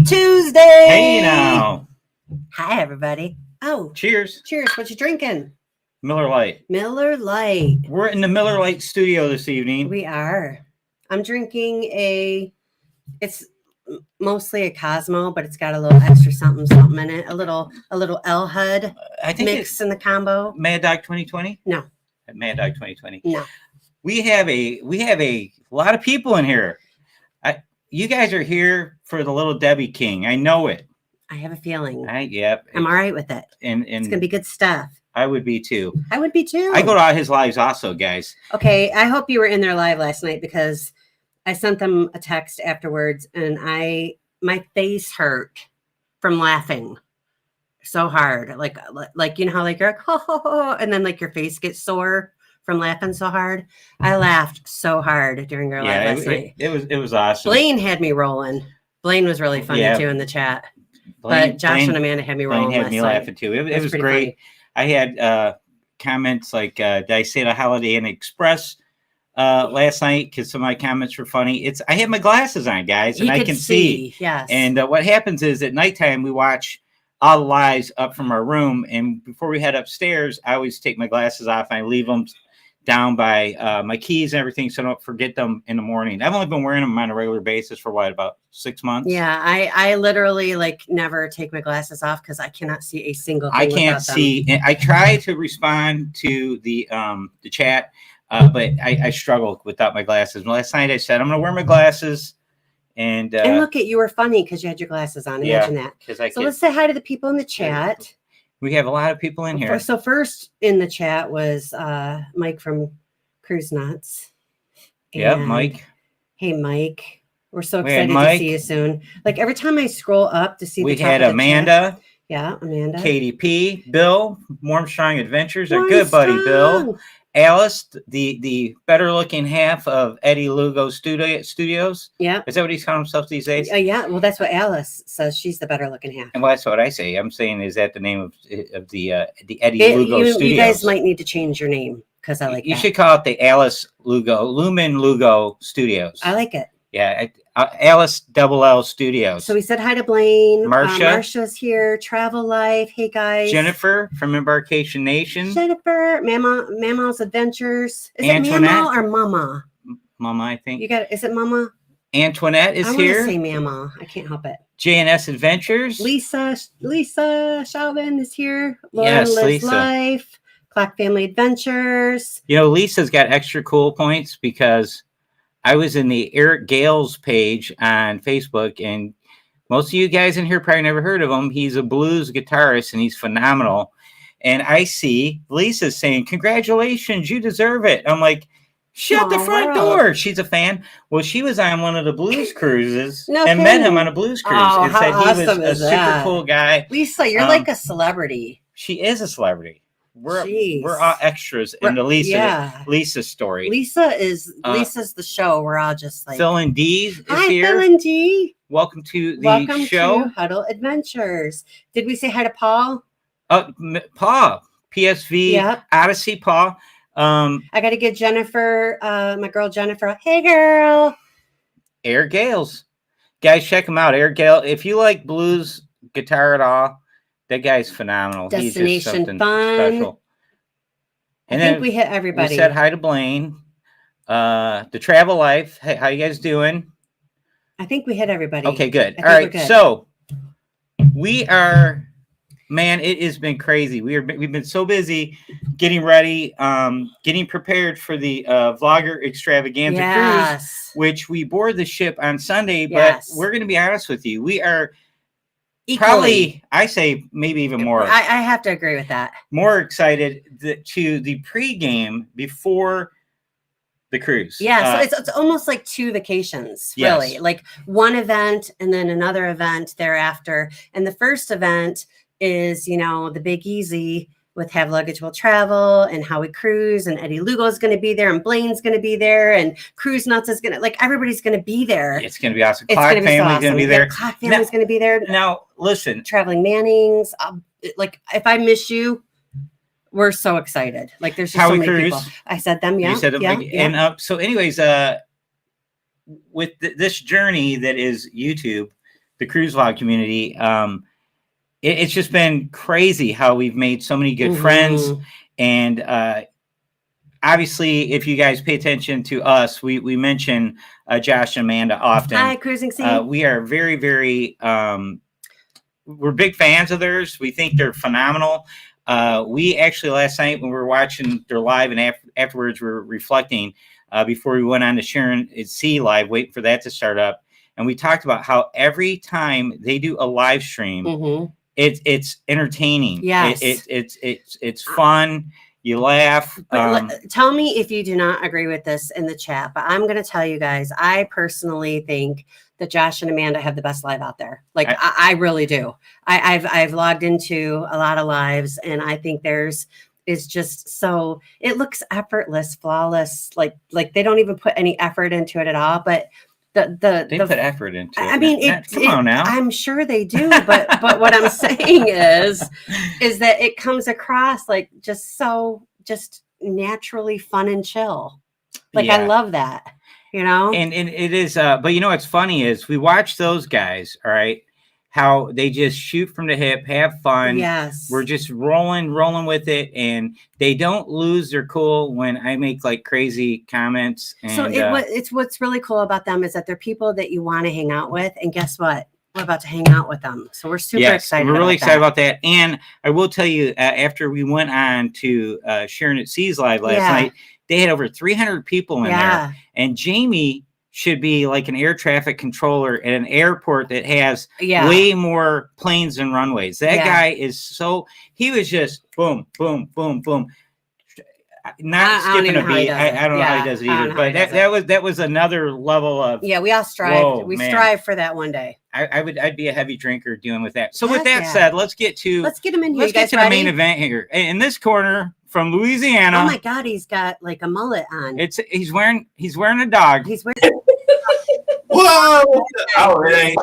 Tuesday. Hey now. Hi, everybody. Oh, Cheers. cheers. What you drinking? Miller Lite. Miller Lite. We're in the Miller Lite studio this evening. We are. I'm drinking it's mostly a Cosmo, but it's got a little extra something in it. A little L HUD I think mix in the combo. Mad Dog 2020? No. Mad Dog 2020. No. We have a lot of people in here. You guys are here for the Little Debbie King. I know it. I have a feeling. Yep. I'm all right with it. And it's gonna be good stuff. I would be too. I would be too. I go to all his lives also, guys. Okay, I hope you were in their live last night because I sent them a text afterwards, and my face hurt from laughing so hard. Like you know how like you're like ho, ho, ho, and then like your face gets sore from laughing so hard. I laughed so hard during your live last night. It was awesome. Blaine had me rolling. Blaine was really funny too in the chat. But Josh and Amanda had me rolling. Blaine had me laughing too. It was great. Funny. I had comments like, did I say the Holiday Inn Express last night? Because some of my comments were funny. I have my glasses on, guys, and I can see. Yes. And what happens is at nighttime, we watch all the lives up from our room. And before we head upstairs, I always take my glasses off and I leave them down by my keys and everything so I don't forget them in the morning. I've only been wearing them on a regular basis for about 6 months. Yeah, I literally like never take my glasses off because I cannot see a single thing. I can't see. And I try to respond to the chat, but I struggle without my glasses. Last night I said I'm going to wear my glasses. And look at you were funny because you had your glasses on. Imagine that. So let's say hi to the people in the chat. We have a lot of people in here. So first in the chat was Mike from Cruise Nuts. Yeah, Mike. Hey, Mike. We're so excited to see you soon. Like every time I scroll up to see we had Amanda. Yeah, Amanda. Katie P. Bill, Warmstrong Adventures, our good buddy Bill. Alice, the better looking half of Eddie Lugo Studios. Yeah. Is that what he's calling himself these days? Yeah. Well, that's what Alice says. She's the better looking half. And well, that's what I say. I'm saying, is that the name of the Eddie Lugo Studios? You guys might need to change your name because I like you should call it the Alice Lumen Lugo Studios. I like it. Yeah. Alice LL Studios. So we said hi to Blaine. Marcia's here. Travel Life. Hey guys. Jennifer from Embarkation Nation. Jennifer. Mama's Adventures. Is Antoinette. it Mama or Mama? Mama, I think. Is it Mama? Antoinette is here. I want to say Mama. I can't help it. JNS Adventures. Lisa Chauvin is here. Lauren Lives Life. Clock Family Adventures. You know, Lisa's got extra cool points because I was in the Eric Gales page on Facebook, and most of you guys in here probably never heard of him. He's a blues guitarist, and he's phenomenal. And I see Lisa saying, "Congratulations, you deserve it." I'm like, shut the front door. She's a fan. Well, she was on one of the blues cruises met him on a blues cruise and said he was a super cool guy. Lisa, you're like a celebrity. She is a celebrity. We're all extras in the Lisa story. Lisa's the show. We're all just like Phil and D is hi, here. Phil and D. Welcome to the show. To Huddle Adventures. Did we say hi to Paul? Paul. PSV Odyssey Paul. I got to give Jennifer, my girl Jennifer. Hey, girl. Eric Gales, guys, check him out. Eric Gale. If you like blues guitar at all, that guy's phenomenal. Destination He's just something Fun. Special. And I think we hit everybody. We said hi to Blaine. The Travel Life. Hey, how you guys doing? I think we hit everybody. Okay, good. All right, so we are. Man, it has been crazy. We've been so busy getting ready, getting prepared for the Vlogger Extravaganza cruise, which we board the ship on Sunday. But we're going to be honest with you, we are. Equally. Probably, I say maybe even more. I have to agree with that. More excited to the pregame before the cruise. Yeah, so it's almost like 2 vacations, really. Like one event and then another event thereafter. And the first event is, the Big Easy with Have Luggage Will Travel and How We Cruise, and Eddie Lugo is going to be there, and Blaine's going to be there, and Cruise Nuts is going to, everybody's going to be there. It's going to be awesome. Clock Family's going to be there. Clock Family's going to be there. Now, listen. Traveling Mannings. If I miss you, we're so excited. There's just so many people. I said them, yeah. You said them, And so anyways, with this journey that is YouTube, the cruise vlog community. It's just been crazy how we've made so many good friends. And obviously, if you guys pay attention to us, we mention Josh and Amanda often. Hi, Cruising C. We are very, very, we're big fans of theirs. We think they're phenomenal. We actually last night when we were watching their live and afterwards we were reflecting before we went on to Sharon C live, waiting for that to start up. And we talked about how every time they do a live stream, it's entertaining. Yes. It's fun. You laugh. Tell me if you do not agree with this in the chat, but I'm going to tell you guys, I personally think that Josh and Amanda have the best live out there. Like I really do. I've logged into a lot of lives and I think theirs is just so, it looks effortless, flawless. Like they don't even put any effort into it at all. But they put effort into it. I mean, come on now. I'm sure they do, but what I'm saying is that it comes across like just naturally fun and chill. Like I love that, you know. And it is, but you know what's funny is we watch those guys, all right, how they just shoot from the hip, have fun. Yes, we're just rolling with it, and they don't lose their cool when I make like crazy comments. And, so it's what's really cool about them is that they're people that you want to hang out with, and guess what? We're about to hang out with them, so we're super excited. We're really excited about that. And I will tell you, after we went on to Sharon at Seas live last night, they had over 300 people in there, and Jamie should be like an air traffic controller at an airport that has way more planes than runways. That guy is he was just boom, boom, boom, boom. Not skipping a beat. I don't know how he does it either. But that was another level of we all strive. We strive for that one day. I'd be a heavy drinker dealing with that. So with that said, let's get him in here. Let's get to the main event here. In this corner from Louisiana. Oh my God, he's got like a mullet on. He's wearing a dog. He's wearing whoa! Oh, it ain't.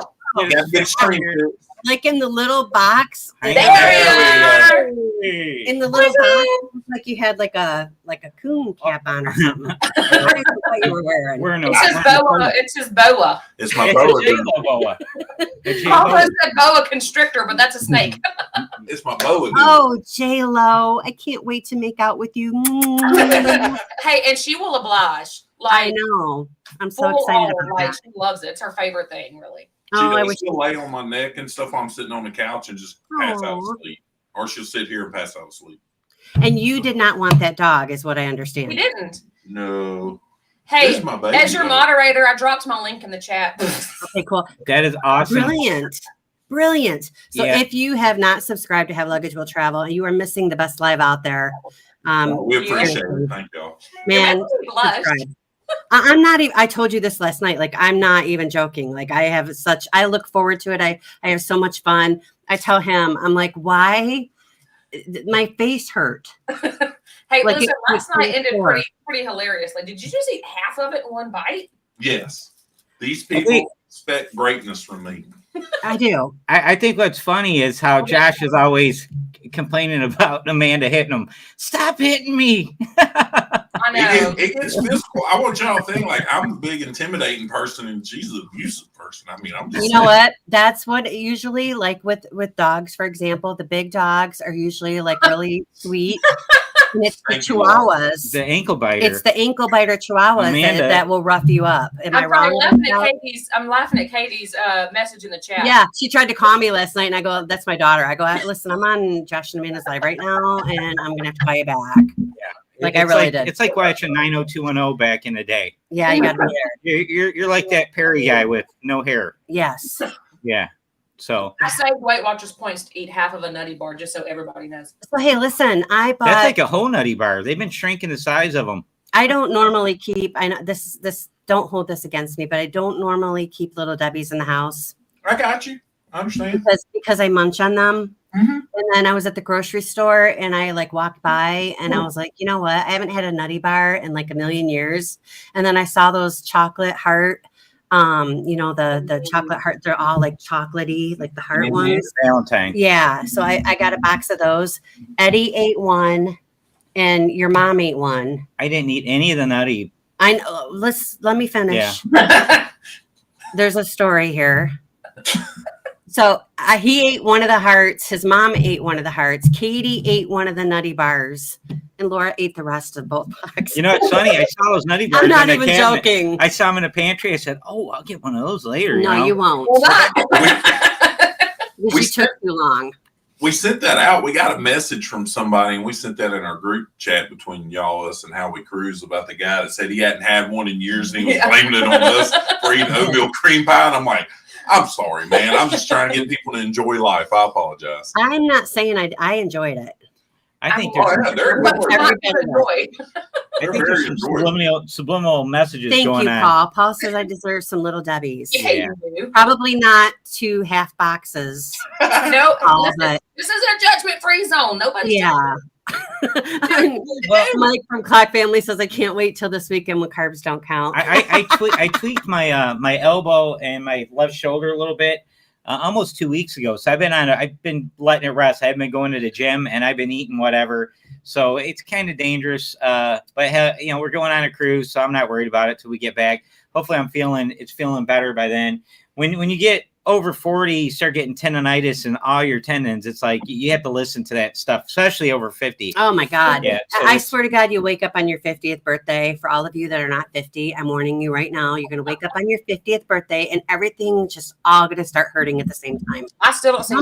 Like in the little box. There we are. In the little box, like you had like a coon cap on or something. What you were wearing. It's his boa. It's my boa. Papa said boa constrictor, but that's a snake. It's my boa. Dude. Oh, J-Lo, I can't wait to make out with you. Hey, and she will oblige. Like, I know. I'm so excited about that. She loves it. It's her favorite thing, really. She'll lay on my neck and stuff while I'm sitting on the couch and just pass out asleep. Or she'll sit here and pass out asleep. And you did not want that dog, is what I understand. He didn't. No. Hey, as your moderator, I dropped my link in the chat. Okay, cool. That is awesome. Brilliant. So if you have not subscribed to Have Luggage Will Travel, you are missing the best live out there. We appreciate it. Thank y'all. Man, I'm not even, I told you this last night. Like, I'm not even joking. Like, I look forward to it. I have so much fun. I tell him, I'm like, why? My face hurt. Hey, like, listen, last night ended pretty hilariously. Did you just eat half of it in one bite? Yes. These people expect greatness from me. I do. I think what's funny is how Josh is always complaining about Amanda hitting him. Stop hitting me. I know. It gets physical. I want y'all to think like I'm a big intimidating person and she's an abusive person. I mean, I'm just You know what? That's what usually, like with dogs, for example, the big dogs are usually like really sweet. And it's the chihuahuas. The ankle biter. It's the ankle biter chihuahuas that will rough you up. Am I wrong? I'm laughing at Katie's message in the chat. Yeah, she tried to call me last night, and I go, "That's my daughter." I go, "Listen, I'm on Josh and Amanda's live right now, and I'm gonna have to call you back." Yeah, I really did. It's like watching 90210 back in the day. Yeah, you got to be there. You're like that Perry guy with no hair. Yes. Yeah. So I saved Weight Watchers points to eat half of a nutty bar just so everybody knows. So hey, listen, I bought. That's like a whole nutty bar. They've been shrinking the size of them. I don't normally keep. I know this. Don't hold this against me, but I don't normally keep Little Debbie's in the house. I got you. I understand. Because I munch on them. Mm-hmm. And then I was at the grocery store and I like walked by and I was like, you know what? I haven't had a nutty bar in like a million years. And then I saw those chocolate heart. The chocolate heart, they're all like chocolatey, like the heart ones. Valentine. Yeah. So I got a box of those. Eddie ate one and your mom ate one. I didn't eat any of the nutty. I know. Let me finish. Yeah. There's a story here. So he ate one of the hearts. His mom ate one of the hearts. Katie ate one of the nutty bars, and Laura ate the rest of both boxes. You know, it's funny. I saw those nutty bars. I'm not in the even cabinet. joking. I saw them in the pantry. I said, "Oh, I'll get one of those later." No, you won't. Well, not. She took too long. We sent that out. We got a message from somebody, and we sent that in our group chat between y'all, us, and How We Cruise about the guy that said he hadn't had one in years, and he was blaming it on us for eating oatmeal cream pie. And I'm like, I'm sorry, man. I'm just trying to get people to enjoy life. I apologize. I'm not saying I enjoyed it. I think there's some subliminal messages Thank going you, on. Paul. Paul says I deserve some little Debbies. Yeah. Probably not 2 half boxes. No, Paul, but this is a judgment-free zone. Nobody's yeah. Mike from Clock Family says I can't wait till this weekend when carbs don't count. I tweaked my my elbow and my left shoulder a little bit almost 2 weeks ago. So I've been letting it rest. I haven't been going to the gym, and I've been eating whatever. So it's kind of dangerous. But we're going on a cruise, so I'm not worried about it till we get back. Hopefully, it's feeling better by then. When you get over 40, you start getting tendonitis and all your tendons. It's like you have to listen to that stuff, especially over 50. Oh my God. Yeah, so I swear to God, you wake up on your 50th birthday. For all of you that are not 50, I'm warning you right now, you're going to wake up on your 50th birthday and everything just all going to start hurting at the same time. I still don't see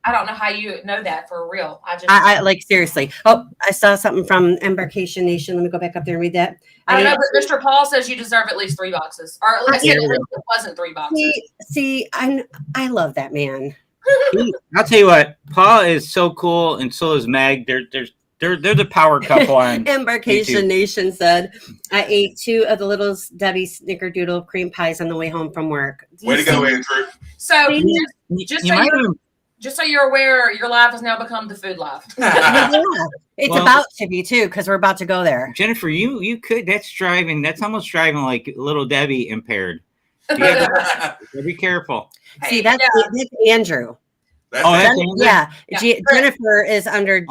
I don't know how you know that for real. I like seriously. Oh, I saw something from Embarkation Nation. Let me go back up there and read that. I don't know, but Mr. Paul says you deserve at least 3 boxes. Or at least it wasn't 3 boxes. See, I love that man. I'll tell you what, Paul is so cool, and so is Meg. They're the power couple on Embarkation YouTube. Nation said, I ate 2 of the little Debbie Snickerdoodle cream pies on the way home from work. Way to go, Andrew. So just so you're aware, your life has now become the food life. Yeah, it's about to be too, because we're about to go there. Jennifer, you could. That's driving. That's almost driving like little Debbie impaired. Be careful. See, that's Andrew. That's Jennifer is under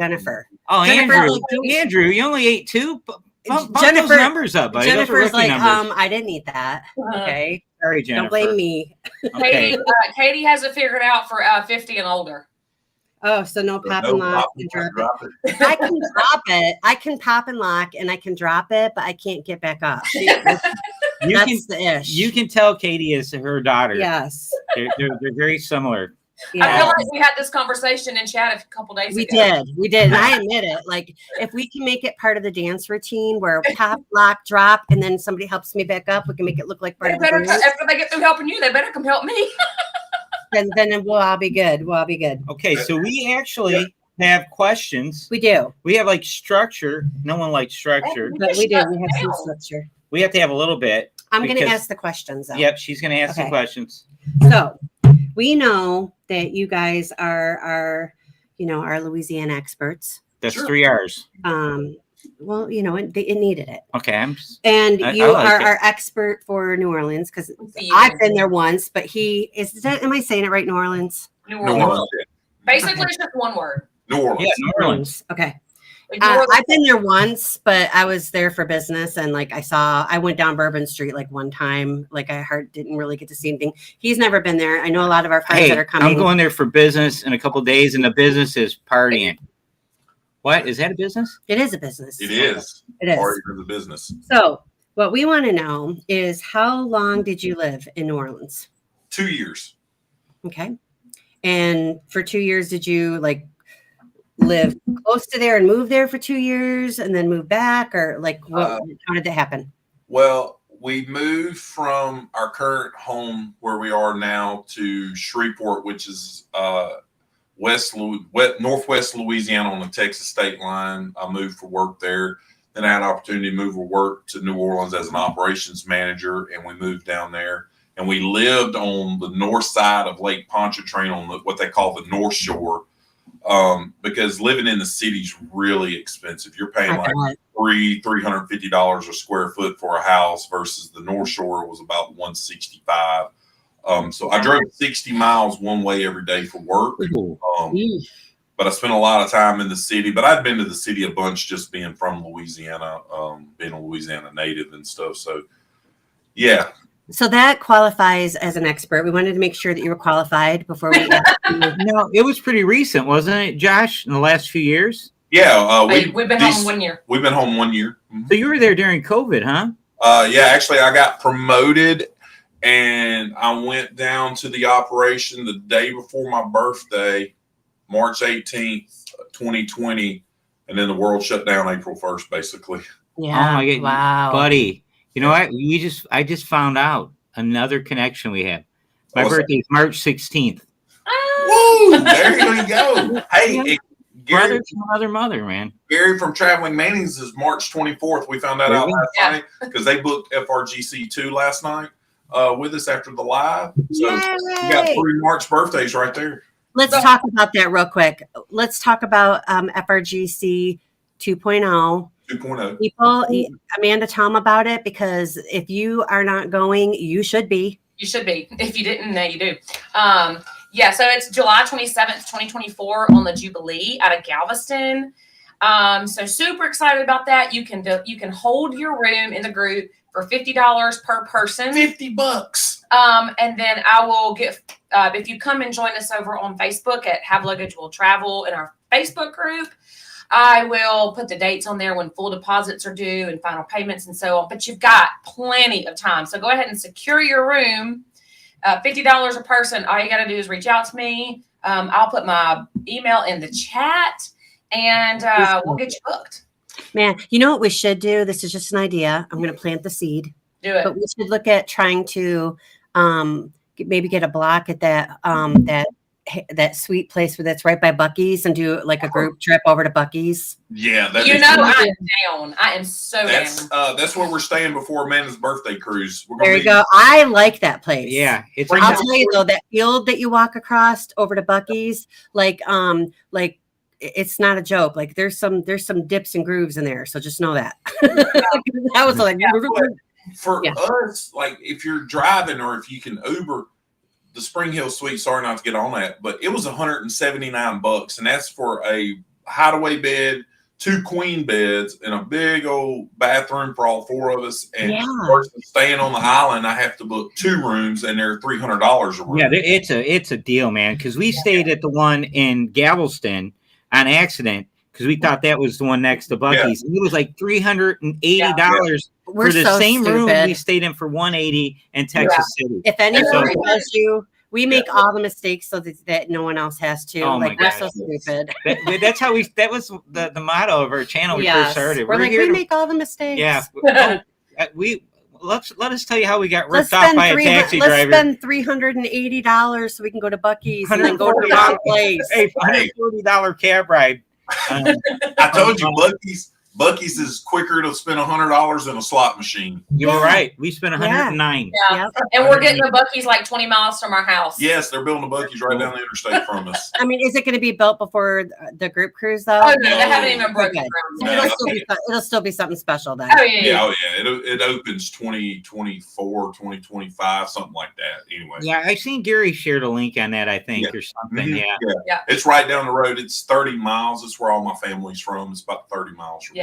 Jennifer. Oh, Jennifer, Andrew, you only ate 2. Bump Jennifer, those numbers up, buddy. Jennifer's like, I didn't eat that. Okay. Sorry, Jennifer. Don't blame me. Okay. Katie has it figured out for 50 and older. Oh, so no pop and lock. I can drop it. I can pop and lock, and I can drop it, but I can't get back up. That's the ish. You can tell Katie is her daughter. Yes. They're very similar. Yeah. I feel like we had this conversation in chat a couple days ago. We did. And I admit it. Like, if we can make it part of the dance routine where pop, lock, drop, and then somebody helps me back up, we can make it look like part of the dance. After they get through helping you, they better come help me. then we'll all be good. We'll all be good. Okay, so we actually have questions. We do. We have like structure. No one likes structure. But we do. We have some structure. We have to have a little bit. I'm going to ask the questions, though. Yep, she's going to ask the questions. So we know that you guys are our Louisiana experts. That's 3 R's. Well, it needed it. Okay. You are our expert for New Orleans because I've been there once, but am I saying it right? New Orleans? New Orleans. Basically, it's just one word. New Orleans. Yeah, New Orleans. Okay. I've been there once, but I was there for business, and I went down Bourbon Street one time. I didn't really get to see anything. He's never been there. I know a lot of our friends that are coming. I'm going there for business in a couple of days, and the business is partying. What is that a business? It is a business. It is. Part of the business. So what we want to know is how long did you live in New Orleans? 2 years. Okay. And for 2 years, did you live close to there and move there for 2 years and then move back, or how did that happen? Well, we moved from our current home where we are now to Shreveport, which is northwest Louisiana on the Texas state line. I moved for work there. Then I had an opportunity to move for work to New Orleans as an operations manager, and we moved down there. And we lived on the north side of Lake Pontchartrain on what they call the North Shore, because living in the city is really expensive. You're paying $350 a square foot for a house versus the North Shore was about $165. So I drove 60 miles one way every day for work. But I spent a lot of time in the city. But I'd been to the city a bunch just being from Louisiana, being a Louisiana native and stuff. So, yeah, So that qualifies as an expert. We wanted to make sure that you were qualified before we asked you. No, it was pretty recent, wasn't it, Josh? In the last few years. Yeah, we've been home 1 year. We've been home 1 year. So you were there during COVID, huh? Yeah, actually, I got promoted, and I went down to the operation the day before my birthday, March 18th, 2020, and then the world shut down April 1st, basically. Yeah. Oh my God, wow. buddy. You know what? I just found out another connection we have. My birthday is March 16th. Woo! There you go. Hey, Brother to mother, man. Gary from Traveling Mannings is March 24th. We found that out last night because they booked FRGC2 last night with us after the live. So we got 3 March birthdays right there. Let's talk about that real quick. Let's talk about FRGC 2.0. 2.0. People, Amanda, tell them about it, because if you are not going, you should be. You should be. If you didn't, now you do. Yeah, so it's July 27th, 2024 on the Jubilee out of Galveston. So super excited about that. You can hold your room in the group for $50 per person. $50. And then I will get, if you come and join us over on Facebook at Have Luggage Will Travel in our Facebook group, I will put the dates on there when full deposits are due and final payments and so on. But you've got plenty of time. So go ahead and secure your room. $50 a person. All you got to do is reach out to me. I'll put my email in the chat, and we'll get you booked. Man, you know what we should do? This is just an idea. I'm going to plant the seed. Do it. But we should look at trying to maybe get a block at that sweet place that's right by Buc-ee's and do like a group trip over to Buc-ee's. Yeah, I'm down. I am so down. That's where we're staying before Amanda's birthday cruise. There you go. I like that place. Yeah, I'll tell you though, that field that you walk across over to Buc-ee's, like it's not a joke. Like there's some dips and grooves in there. So just know that. That was like for us, like if you're driving or if you can Uber, the Spring Hill Suite, sorry not to get on that, but it was $179, and that's for a hideaway bed, 2 queen beds, and a big old bathroom for all 4 of us. And versus staying on the island, I have to book 2 rooms, and they're $300 a room. Yeah, it's a deal, man. Because we stayed at the one in Galveston on accident because we thought that was the one next to Buc-ee's. And it was like $380 for the same room we stayed in for $180 in Texas City. If anyone tells you, we make all the mistakes so that no one else has to. Oh like, we're so stupid. That's how that was the motto of our channel when we first started. We're like, we make all the mistakes. Yeah. Let us tell you how we got ripped off by a taxi driver. Let's spend $380 so we can go to Buc-ee's and then go to the wrong place. Hey, $140 cab ride. I told you, Buc-ee's is quicker to spend $100 in a slot machine. You were right. We spent $109. Yeah. And we're getting a Buc-ee's like 20 miles from our house. Yes, they're building a Buc-ee's right down the interstate from us. I mean, is it going to be built before the group cruise though? Oh no, they haven't even broken ground. It'll still be something special then. Oh yeah. It opens 2024, 2025, something like that. Anyway. Yeah, I seen Gary shared a link on that, I think, or something. Mm-hmm. Yeah. It's right down the road. It's 30 miles. It's where all my family's from. It's about 30 miles from here.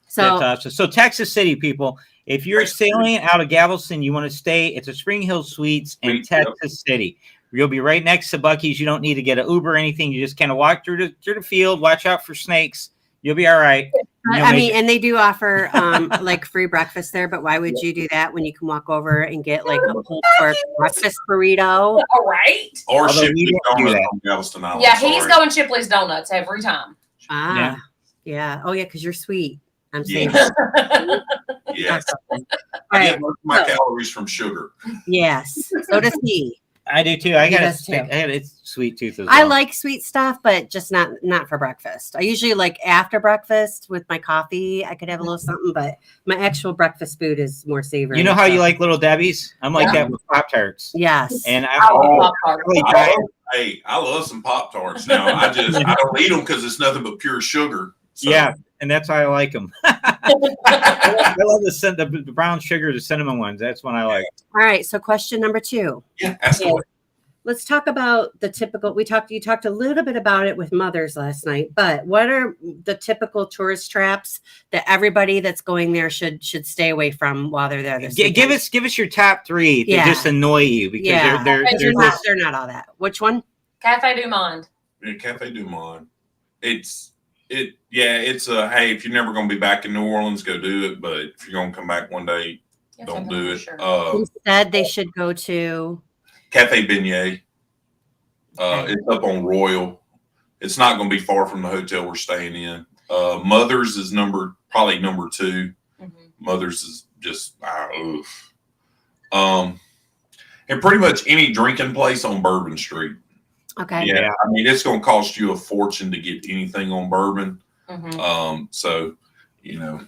So that's awesome. So Texas City, people, if you're sailing out of Galveston, you want to stay. It's a Spring Hill Suites in Texas City. You'll be right next to Buc-ee's. You don't need to get an Uber or anything. You just kind of walk through the field. Watch out for snakes. You'll be all right. I mean, and they do offer like free breakfast there. But why would you do that when you can walk over and get like a pulled pork breakfast burrito? All right. Or Shipley's Donuts from Galveston Island. Yeah, he's going Shipley's Donuts every time. Yeah. Oh yeah, because you're sweet. I'm saying. Yes. I get most of my calories from sugar. Yes. So does he. I do too. I got it's sweet tooth as well. I like sweet stuff, but just not for breakfast. I usually like after breakfast with my coffee. I could have a little something, but my actual breakfast food is more savory. You know how you like Little Debbie's? I'm like that with Pop-Tarts. Yes. And I love some Pop-Tarts. Now I don't eat them because it's nothing but pure sugar. So. Yeah, and that's why I like them. I love the brown sugar, the cinnamon ones. That's one I like. All right, so question number 2. Yeah, ask away. let's talk about the typical. You talked a little bit about it with mothers last night, but what are the typical tourist traps that everybody that's going there should stay away from while they're there? Give us your top 3 that just annoy you, because they're not all that. Which one? Cafe du Monde. Yeah, Cafe du Monde. It's hey, if you're never going to be back in New Orleans, go do it. But if you're going to come back one day, don't do it. Sure. Instead, they should go to Cafe Beignet. It's up on Royal. It's not going to be far from the hotel we're staying in. Mother's is probably number 2. Mm-hmm. Mother's is just oof. And pretty much any drinking place on Bourbon Street. Okay. Yeah, I mean, it's going to cost you a fortune to get anything on Bourbon. Mm-hmm. So, you know,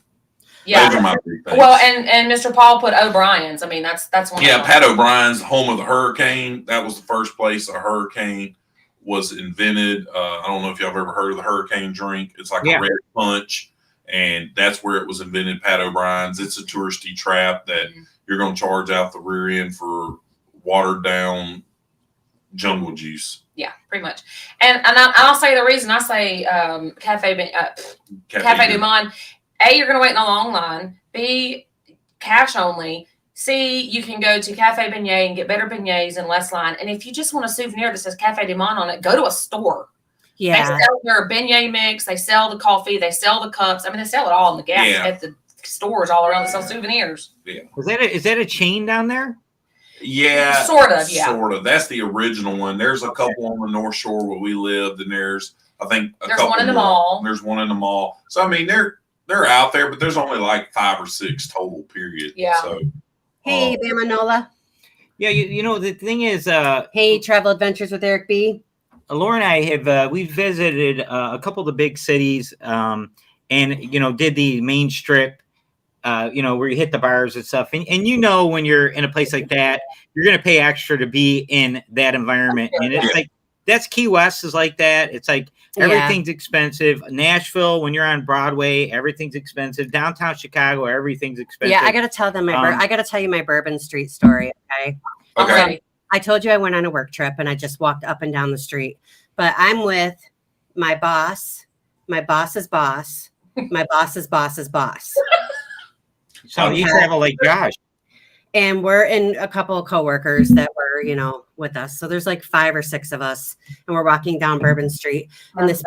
yeah. Those are my big things. Well, and Mr. Paul put O'Brien's. I mean, that's one. Yeah, Pat O'Brien's, home of the hurricane. That was the first place a hurricane was invented. I don't know if y'all have ever heard of the hurricane drink. It's like a red punch, and that's where it was invented. Pat O'Brien's. It's a touristy trap that you're going to charge out the rear end for watered down jungle juice. Yeah, pretty much. And I'll say the reason I say Cafe du Monde. A, you're going to wait in a long line. B, cash only. C, you can go to Cafe Beignet and get better beignets and less line. And if you just want a souvenir that says Cafe du Monde on it, go to a store. Yeah. They sell their beignet mix. They sell the coffee. They sell the cups. I mean, they sell it all in the gas at the stores all around. They sell souvenirs. Yeah. Is that a chain down there? Yeah. Sort of, yeah. Sort of. That's the original one. There's a couple on the North Shore where we lived, and there's one in the mall. There's one in the mall. So, I mean, they're out there, but there's only like 5 or 6 total, period. Yeah. So, hey, Bama Nola. Yeah, you know, the thing is... hey, Travel Adventures with Eric B. Laura and I have we visited a couple of the big cities and, you know, did the main strip, you know, where you hit the bars and stuff. And you know, when you're in a place like that, you're going to pay extra to be in that environment. And it's like, that's Key West is like that. It's like everything's expensive. Nashville, when you're on Broadway, everything's expensive. Downtown Chicago, everything's expensive. Yeah, I got to tell them I got to tell you my Bourbon Street story. Okay. I told you I went on a work trip and I just walked up and down the street. But I'm with my boss, my boss's boss, my boss's boss's boss. So you travel like Josh. And we're in a couple of coworkers that were, you know, with us. So there's like 5 or 6 of us, and we're walking down Bourbon Street. And this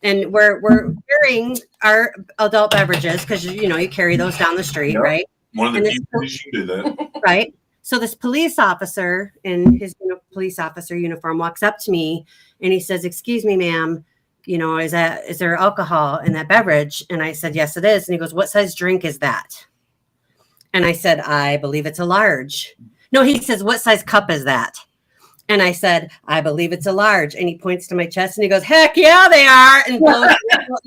and we're carrying our adult beverages because you know you carry those down the street, right? One of the few places you do that, right? So this police officer in his police officer uniform walks up to me and he says, "Excuse me, ma'am, you know, is there alcohol in that beverage?" And I said, "Yes, it is." And he goes, "What size drink is that?" And I said, "I believe it's a large." No, he says, "What size cup is that?" And I said, "I believe it's a large." And he points to my chest and he goes, "Heck yeah, they are." And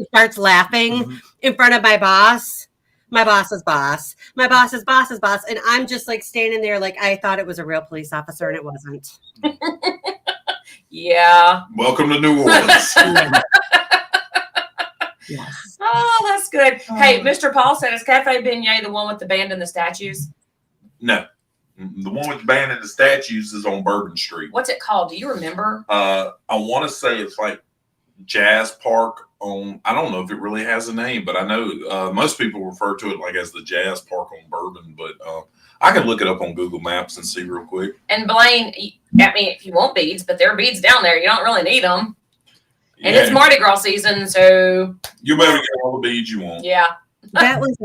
starts laughing in front of my boss, my boss's boss, my boss's boss's boss. And I'm just like standing there like I thought it was a real police officer and it wasn't. Yeah. Welcome to New Orleans. Yes. Oh, that's good. Hey, Mr. Paul said, is Cafe Beignet the one with the band and the statues? No. The one with the band and the statues is on Bourbon Street. What's it called? Do you remember? I want to say it's like Jazz Park on, I don't know if it really has a name, but I know most people refer to it like as the Jazz Park on Bourbon, but I can look it up on Google Maps and see real quick. And Blaine, I mean, if you want beads, but there are beads down there. You don't really need them. And it's Mardi Gras season, so you better get all the beads you want. Yeah. That was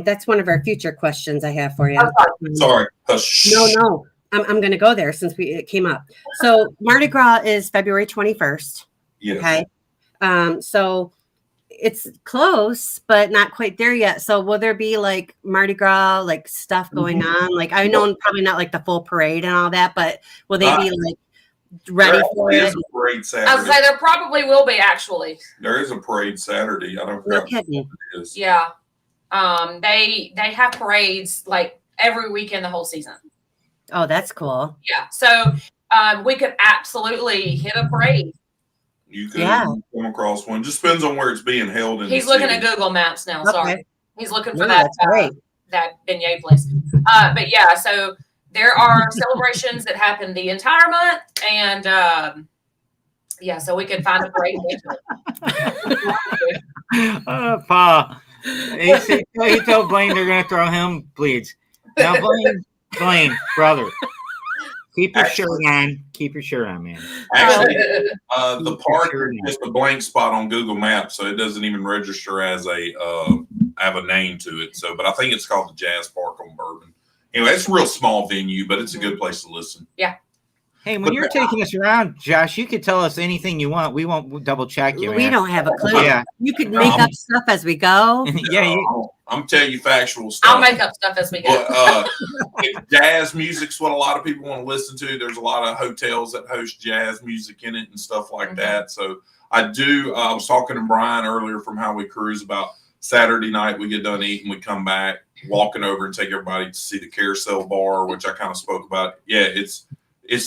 that's one of our future questions I have for you. Sorry. Hush. No. I'm going to go there since it came up. So Mardi Gras is February 21st. Yeah. Okay. So it's close, but not quite there yet. So will there be like Mardi Gras like stuff going on? Like I know probably not like the full parade and all that, but will they be like ready for it? A parade Saturday. I was say there probably will be actually. There is a parade Saturday. I don't know what it is. Yeah. They have parades like every weekend the whole season. Oh, that's cool. Yeah. So we could absolutely hit a parade. You could come across one. Just depends on where it's being held. He's looking at Google Maps now. Okay. Sorry. He's looking for that beignet place. But yeah, so there are celebrations that happen the entire month, and so we can find a parade. Paul, he told Blaine they're going to throw him bleeds. Now, Blaine, brother, keep your shirt on. Keep your shirt on, man. Actually, the park is just a blank spot on Google Maps, so it doesn't even register as have a name to it. So, but I think it's called the Jazz Park on Bourbon. Anyway, it's a real small venue, but it's a good place to listen. Yeah. Hey, when you're taking us around, Josh, you could tell us anything you want. We won't double check you. We don't have a clue. Yeah. You could make up stuff as we go. Yeah. I'm telling you factual stuff. I'll make up stuff as we go. But, jazz music's what a lot of people want to listen to. There's a lot of hotels that host jazz music in it and stuff like that. So I was talking to Brian earlier from How We Cruise about Saturday night. We get done eating, we come back, walking over and take everybody to see the Carousel Bar, which I kind of spoke about. Yeah, it's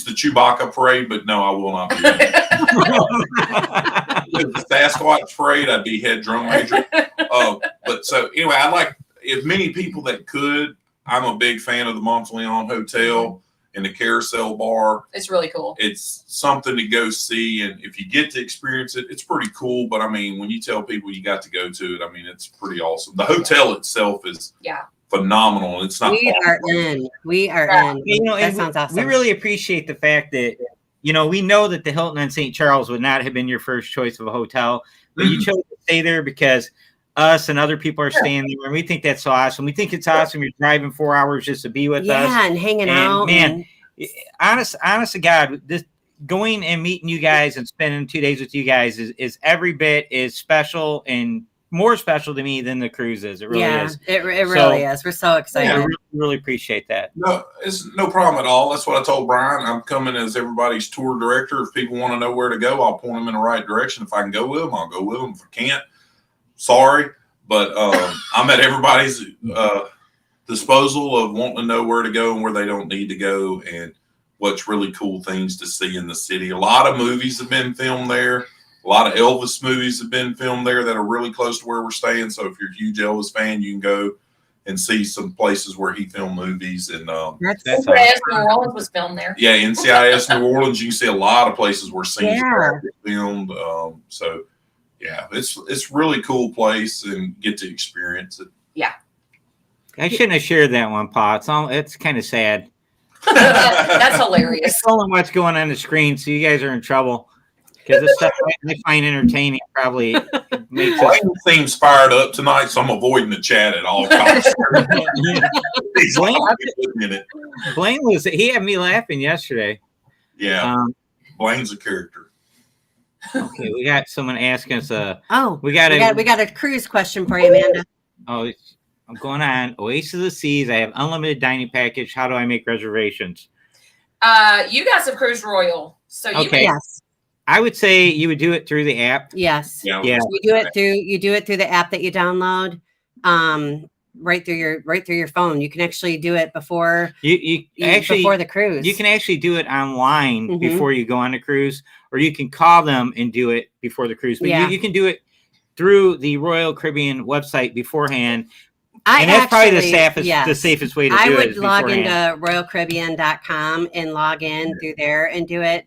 the Chewbacca parade, but no, I will not be there. The Sasquatch parade, I'd be head drum major. But so anyway, I'd like, if many people that could, I'm a big fan of the Monteleone Hotel and the Carousel Bar. It's really cool. It's something to go see. And if you get to experience it, it's pretty cool. But I mean, when you tell people you got to go to it, I mean, it's pretty awesome. The hotel itself is phenomenal. It's not. We are in. You know, that sounds awesome. We really appreciate the fact that, you know, we know that the Hilton in St. Charles would not have been your first choice of a hotel, but you chose to stay there because us and other people are staying there, and we think that's so awesome. We think it's awesome. You're driving 4 hours just to be with us. Yeah, and hanging out. Man, honest to God, this going and meeting you guys and spending 2 days with you guys is every bit as special and more special to me than the cruise is. It really is. It really is. We're so excited. I really appreciate that. No, it's no problem at all. That's what I told Brian. I'm coming as everybody's tour director. If people want to know where to go, I'll point them in the right direction. If I can go with them, I'll go with them. If I can't, sorry. But I'm at everybody's disposal of wanting to know where to go and where they don't need to go and what's really cool things to see in the city. A lot of movies have been filmed there. A lot of Elvis movies have been filmed there that are really close to where we're staying. So if you're a huge Elvis fan, you can go and see some places where he filmed movies. And that's NCIS New Orleans was filmed there. Yeah, NCIS New Orleans. You can see a lot of places where scenes are filmed. So yeah, it's really cool place and get to experience it. Yeah. I shouldn't have shared that one, Paul. It's kind of sad. That's hilarious. It's only what's going on the screen, so you guys are in trouble. Because the stuff I find entertaining probably makes us. Blaine seems fired up tonight, so I'm avoiding the chat at all costs. Blaine he had me laughing yesterday. Yeah, Blaine's a character. Okay, we got someone asking us. We got a cruise question for you, Amanda. I'm going on Oasis of the Seas. I have unlimited dining package. How do I make reservations? You guys have Cruise Royal, so yes. I would say you would do it through the app. Yes. Yeah. You do it through the app that you download, right through your phone. You can actually do it before before the cruise. You can actually do it online before you go on the cruise, or you can call them and do it before the cruise. But you can do it through the Royal Caribbean website beforehand. That's probably the safest way to do it. I would log into royalcaribbean.com and log in through there and do it.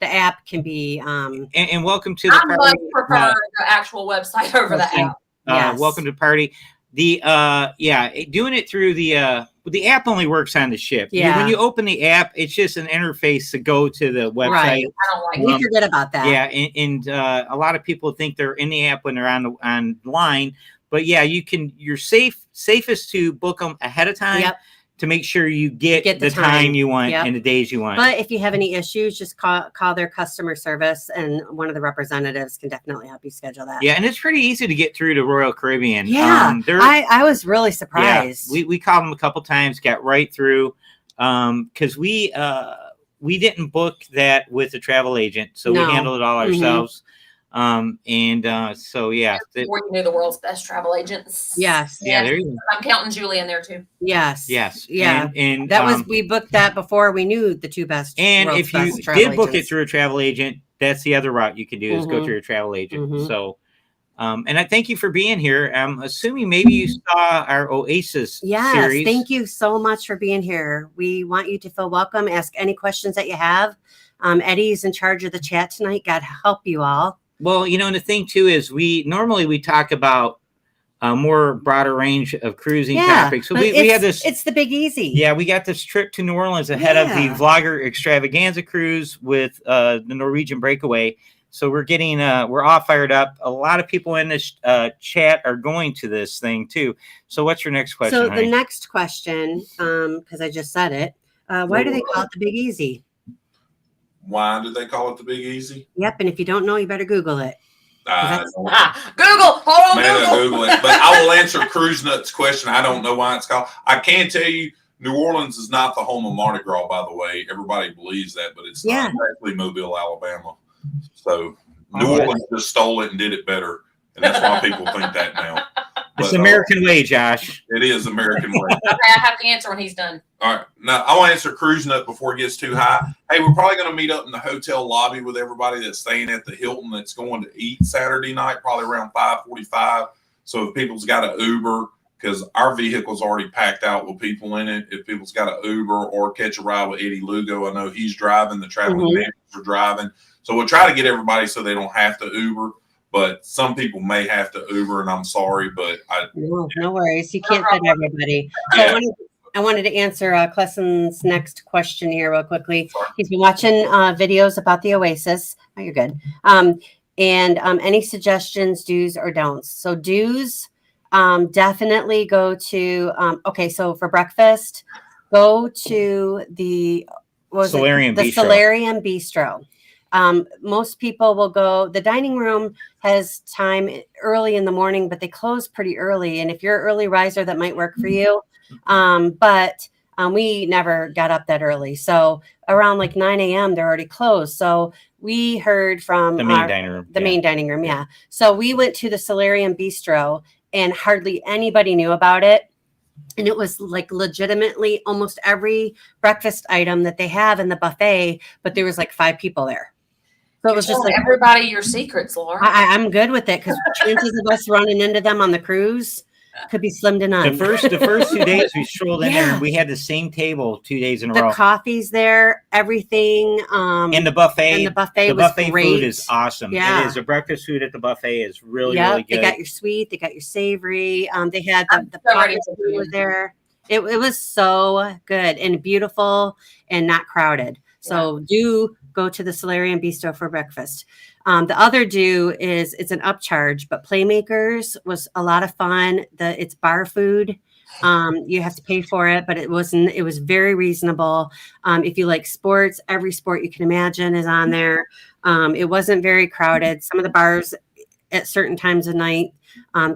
The app can be and welcome to the party. I much prefer the actual website over the app. Welcome to the party. Doing it through the app only works on the ship. Yeah. When you open the app, it's just an interface to go to the website. Right. I don't like forget about that. Yeah, and a lot of people think they're in the app when they're online. But yeah, you're safest to book them ahead of time to make sure you get the time you want and the days you want. But if you have any issues, just call their customer service, and one of the representatives can definitely help you schedule that. Yeah, and it's pretty easy to get through to Royal Caribbean. Yeah, I was really surprised. Yeah, we called them a couple times, got right through, because we didn't book that with a travel agent, so we handled it all ourselves. So yeah, before you knew the world's best travel agents. Yes. Yeah, there you go. I'm counting Julie in there too. Yes. Yeah. And that we booked that before we knew the two best. And if you did book it through a travel agent, that's the other route you can do is go through a travel agent. So And I thank you for being here. I'm assuming maybe you saw our Oasis Yes, series. thank you so much for being here. We want you to feel welcome. Ask any questions that you have. Eddie's in charge of the chat tonight. God help you all. Well, and the thing too is we talk about a more broader range of cruising topics. So we had this. It's the Big Easy. Yeah, we got this trip to New Orleans ahead of the Vlogger Extravaganza cruise with the Norwegian Breakaway. So we're all fired up. A lot of people in this chat are going to this thing too. So what's your next question? So honey? the next question, because I just said it, why do they call it the Big Easy? Why do they call it the Big Easy? Yep, and if you don't know, you better Google it. Google. Hold on, Google it. But I will answer Cruise Nuts' question. I don't know why it's called. I can tell you, New Orleans is not the home of Mardi Gras, by the way. Everybody believes that, but it's not. It's actually Mobile, Alabama. So New Orleans just stole it and did it better, and that's why people think that now. It's American way, Josh. It is American way. Okay, I have to answer when he's done. All right. Now, I want to answer Cruise Nut before it gets too high. Hey, we're probably going to meet up in the hotel lobby with everybody that's staying at the Hilton that's going to eat Saturday night, probably around 5:45. So if people's got an Uber, because our vehicle's already packed out with people in it, if people's got an Uber or catch a ride with Eddie Lugo, I know he's driving, the traveling managers are driving. So we'll try to get everybody so they don't have to Uber. But some people may have to Uber, and I'm sorry, but no worries. You can't fit everybody. So I wanted to answer Klessen's next question here real quickly. Sorry. He's been watching videos about the Oasis. Oh, you're good. And any suggestions, do's or don'ts? So do's, definitely go to, so for breakfast, go to the Solarium Bistro. Solarium Bistro. Most people will go. The dining room has time early in the morning, but they close pretty early. And if you're an early riser, that might work for you. But we never got up that early. So around like 9 a.m., they're already closed. So we heard from the main dining room. Main dining room, yeah. So we went to the Solarium Bistro, and hardly anybody knew about it. And it was like legitimately almost every breakfast item that they have in the buffet, but there was like 5 people there. So it was just like everybody your secrets, Laura. I'm good with it because chances of us running into them on the cruise could be slim to none. The first 2 days we strolled in there and we had the same table 2 days in a row. The coffee's there, everything. And the buffet. The buffet great. Food is awesome. Yeah. It is. The breakfast food at the buffet is really good. They got your sweet, they got your savory. They had the party food was there. It was so good and beautiful and not crowded. So do go to the Solarium Bistro for breakfast. The other do is it's an upcharge, but Playmakers was a lot of fun. It's bar food. You have to pay for it, but it was very reasonable. If you like sports, every sport you can imagine is on there. It wasn't very crowded. Some of the bars at certain times of night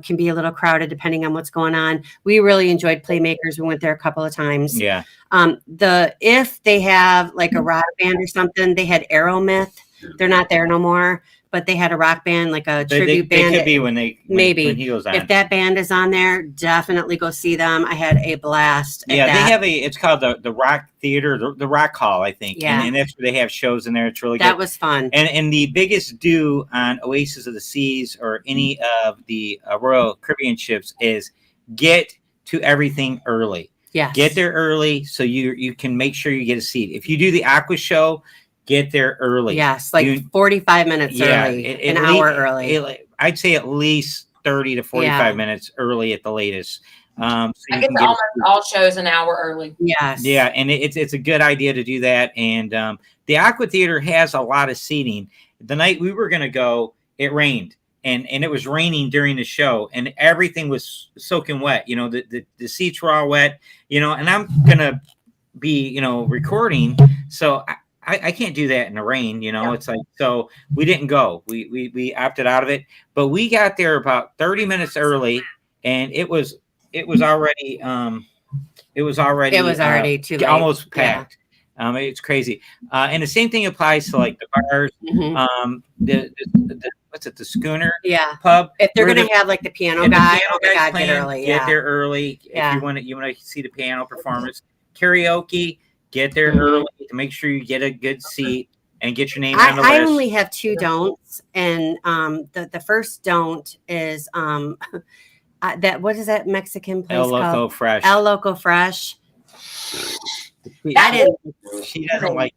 can be a little crowded depending on what's going on. We really enjoyed Playmakers. We went there a couple of times. Yeah. If they have like a rock band or something, they had Aeromyth. They're not there no more, but they had a rock band, like a tribute band. They could be when he goes on. If that band is on there, definitely go see them. I had a blast. They have it's called the Rock Theater, the Rock Hall, I think. Yeah. And that's where they have shows in there. It's really good. That was fun. And the biggest do on Oasis of the Seas or any of the Royal Caribbean ships is get to everything early. Yes. Get there early so you can make sure you get a seat. If you do the Aqua Show, get there early. Yes, like 45 minutes early, an hour early. I'd say at least 30 to 45 minutes early at the latest. So I get to almost all shows an hour early. Yes. Yeah, and it's a good idea to do that. And the Aqua Theater has a lot of seating. The night we were going to go, it rained. And it was raining during the show, and everything was soaking wet. The seats were all wet. And I'm gonna be recording, so I can't do that in the rain. It's like, so we didn't go. We opted out of it, but we got there about 30 minutes early, and it was already too late. Almost packed. Yeah. It's crazy. And the same thing applies to like the bars. The Schooner pub. If they're going to have like the piano guy, get early. Get there early. Yeah. If you want to see the piano performance. Karaoke, get there early to make sure you get a good seat. and get your name on the list. I only have 2 don'ts, and the first don't is that what is that Mexican place El Loco called? Fresh. El Loco Fresh. She doesn't like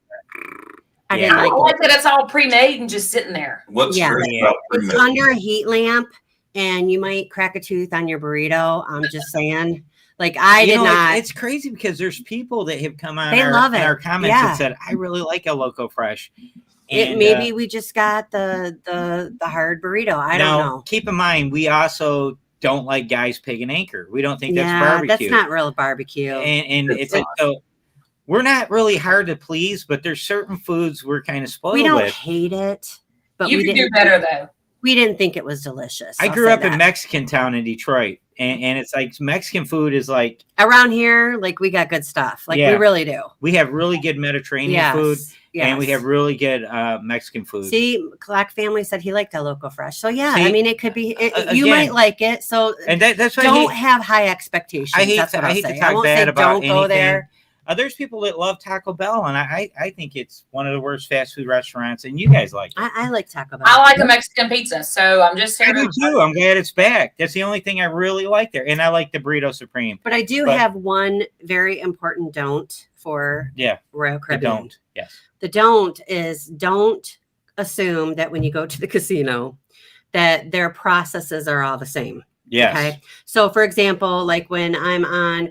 I Yeah. didn't I like don't it. like that it's all pre-made and just sitting there. What's Yeah. strange Yeah. about It's pre-made? under a heat lamp, and you might crack a tooth on your burrito. I'm just saying. Like I did not. It's crazy because there's people that have come on They love in it. our comments Yeah. and said, I really like El Loco Fresh. Maybe we just got the hard burrito. I don't know. Keep in mind, we also don't like Guy's Pig and Anchor. We don't think that's Yeah, barbecue. that's not real barbecue. And It's it's so we're not really hard to please, but there's certain foods we're kind of spoiled We don't with. hate it, but You we can didn't do better though. We didn't think it was delicious. I I'll grew say up in that. Mexican town in Detroit, and it's like Mexican food is like Around here, like we got good stuff. Like Yeah. we really do. we have really good Mediterranean food, and we have really good Mexican food. See, Clark family said he liked El Loco Fresh. So yeah, See, I mean, it could be. You again, might like it. So and that's why don't have high expectations. I hate That's to, what I I'll hate say. to talk won't bad say about don't anything. go there. There's people that love Taco Bell, and I think it's one of the worst fast food restaurants, and you guys like it. I like Taco Bell. I like a Mexican pizza, so I'm just I here do to too. I'm glad it's back. That's the only thing I really like there, and I like the burrito supreme. But I do But- have one very important don't for Yeah, Royal I Caribbean. don't. Yes. The don't is don't assume that when you go to the casino that their processes are all the same. Yes. Okay. So for example, like when I'm on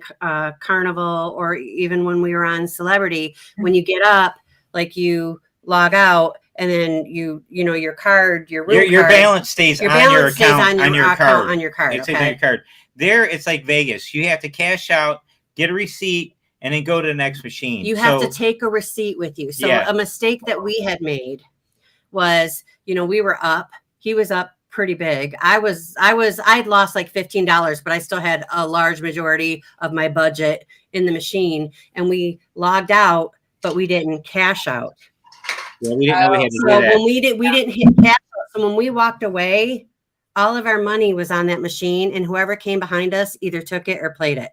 Carnival, or even when we were on Celebrity, when you get up, like you log out, and then your card, your room Your card, balance stays your on your balance stays account on your card. account on your card. It stays on your card. There, it's like Vegas. You have to cash out, get a receipt, and then go to the next machine. You have to take a receipt with you. So Yeah. a mistake that we had made was, we were up. He was up pretty big. I'd lost like $15, but I still had a large majority of my budget in the machine, and we logged out, but we didn't cash out. Yeah, we didn't know we had to do So that. when we didn't hit cash out. So when we walked away, all of our money was on that machine, and whoever came behind us either took it or played it.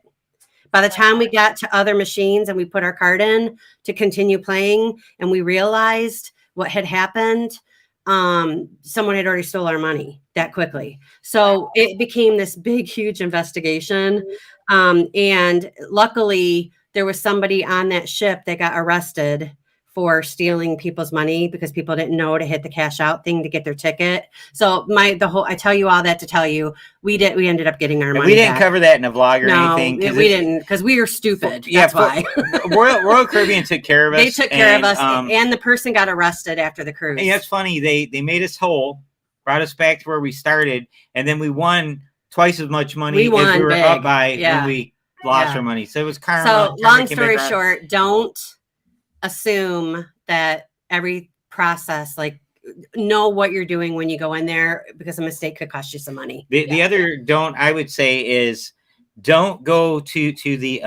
By the time we got to other machines and we put our card in to continue playing, and we realized what had happened, someone had already stole our money that quickly. So it became this big, huge investigation. And luckily there was somebody on that ship that got arrested for stealing people's money because people didn't know to hit the cash out thing to get their ticket. So I tell you all that to tell you, we ended up getting our money. We didn't back. cover that in a vlog or No, anything. we didn't, because we were stupid. That's why. Royal Caribbean took care of us. They took care of us, and the person got arrested after the cruise. And that's funny. They made us whole, brought us back to where we started, and then we won twice as much money as we were up by when we lost our money. So it was karma. So long story short, don't assume that every process, like, know what you're doing when you go in there, because a mistake could cost you some money. The other don't, I would say, is don't go to the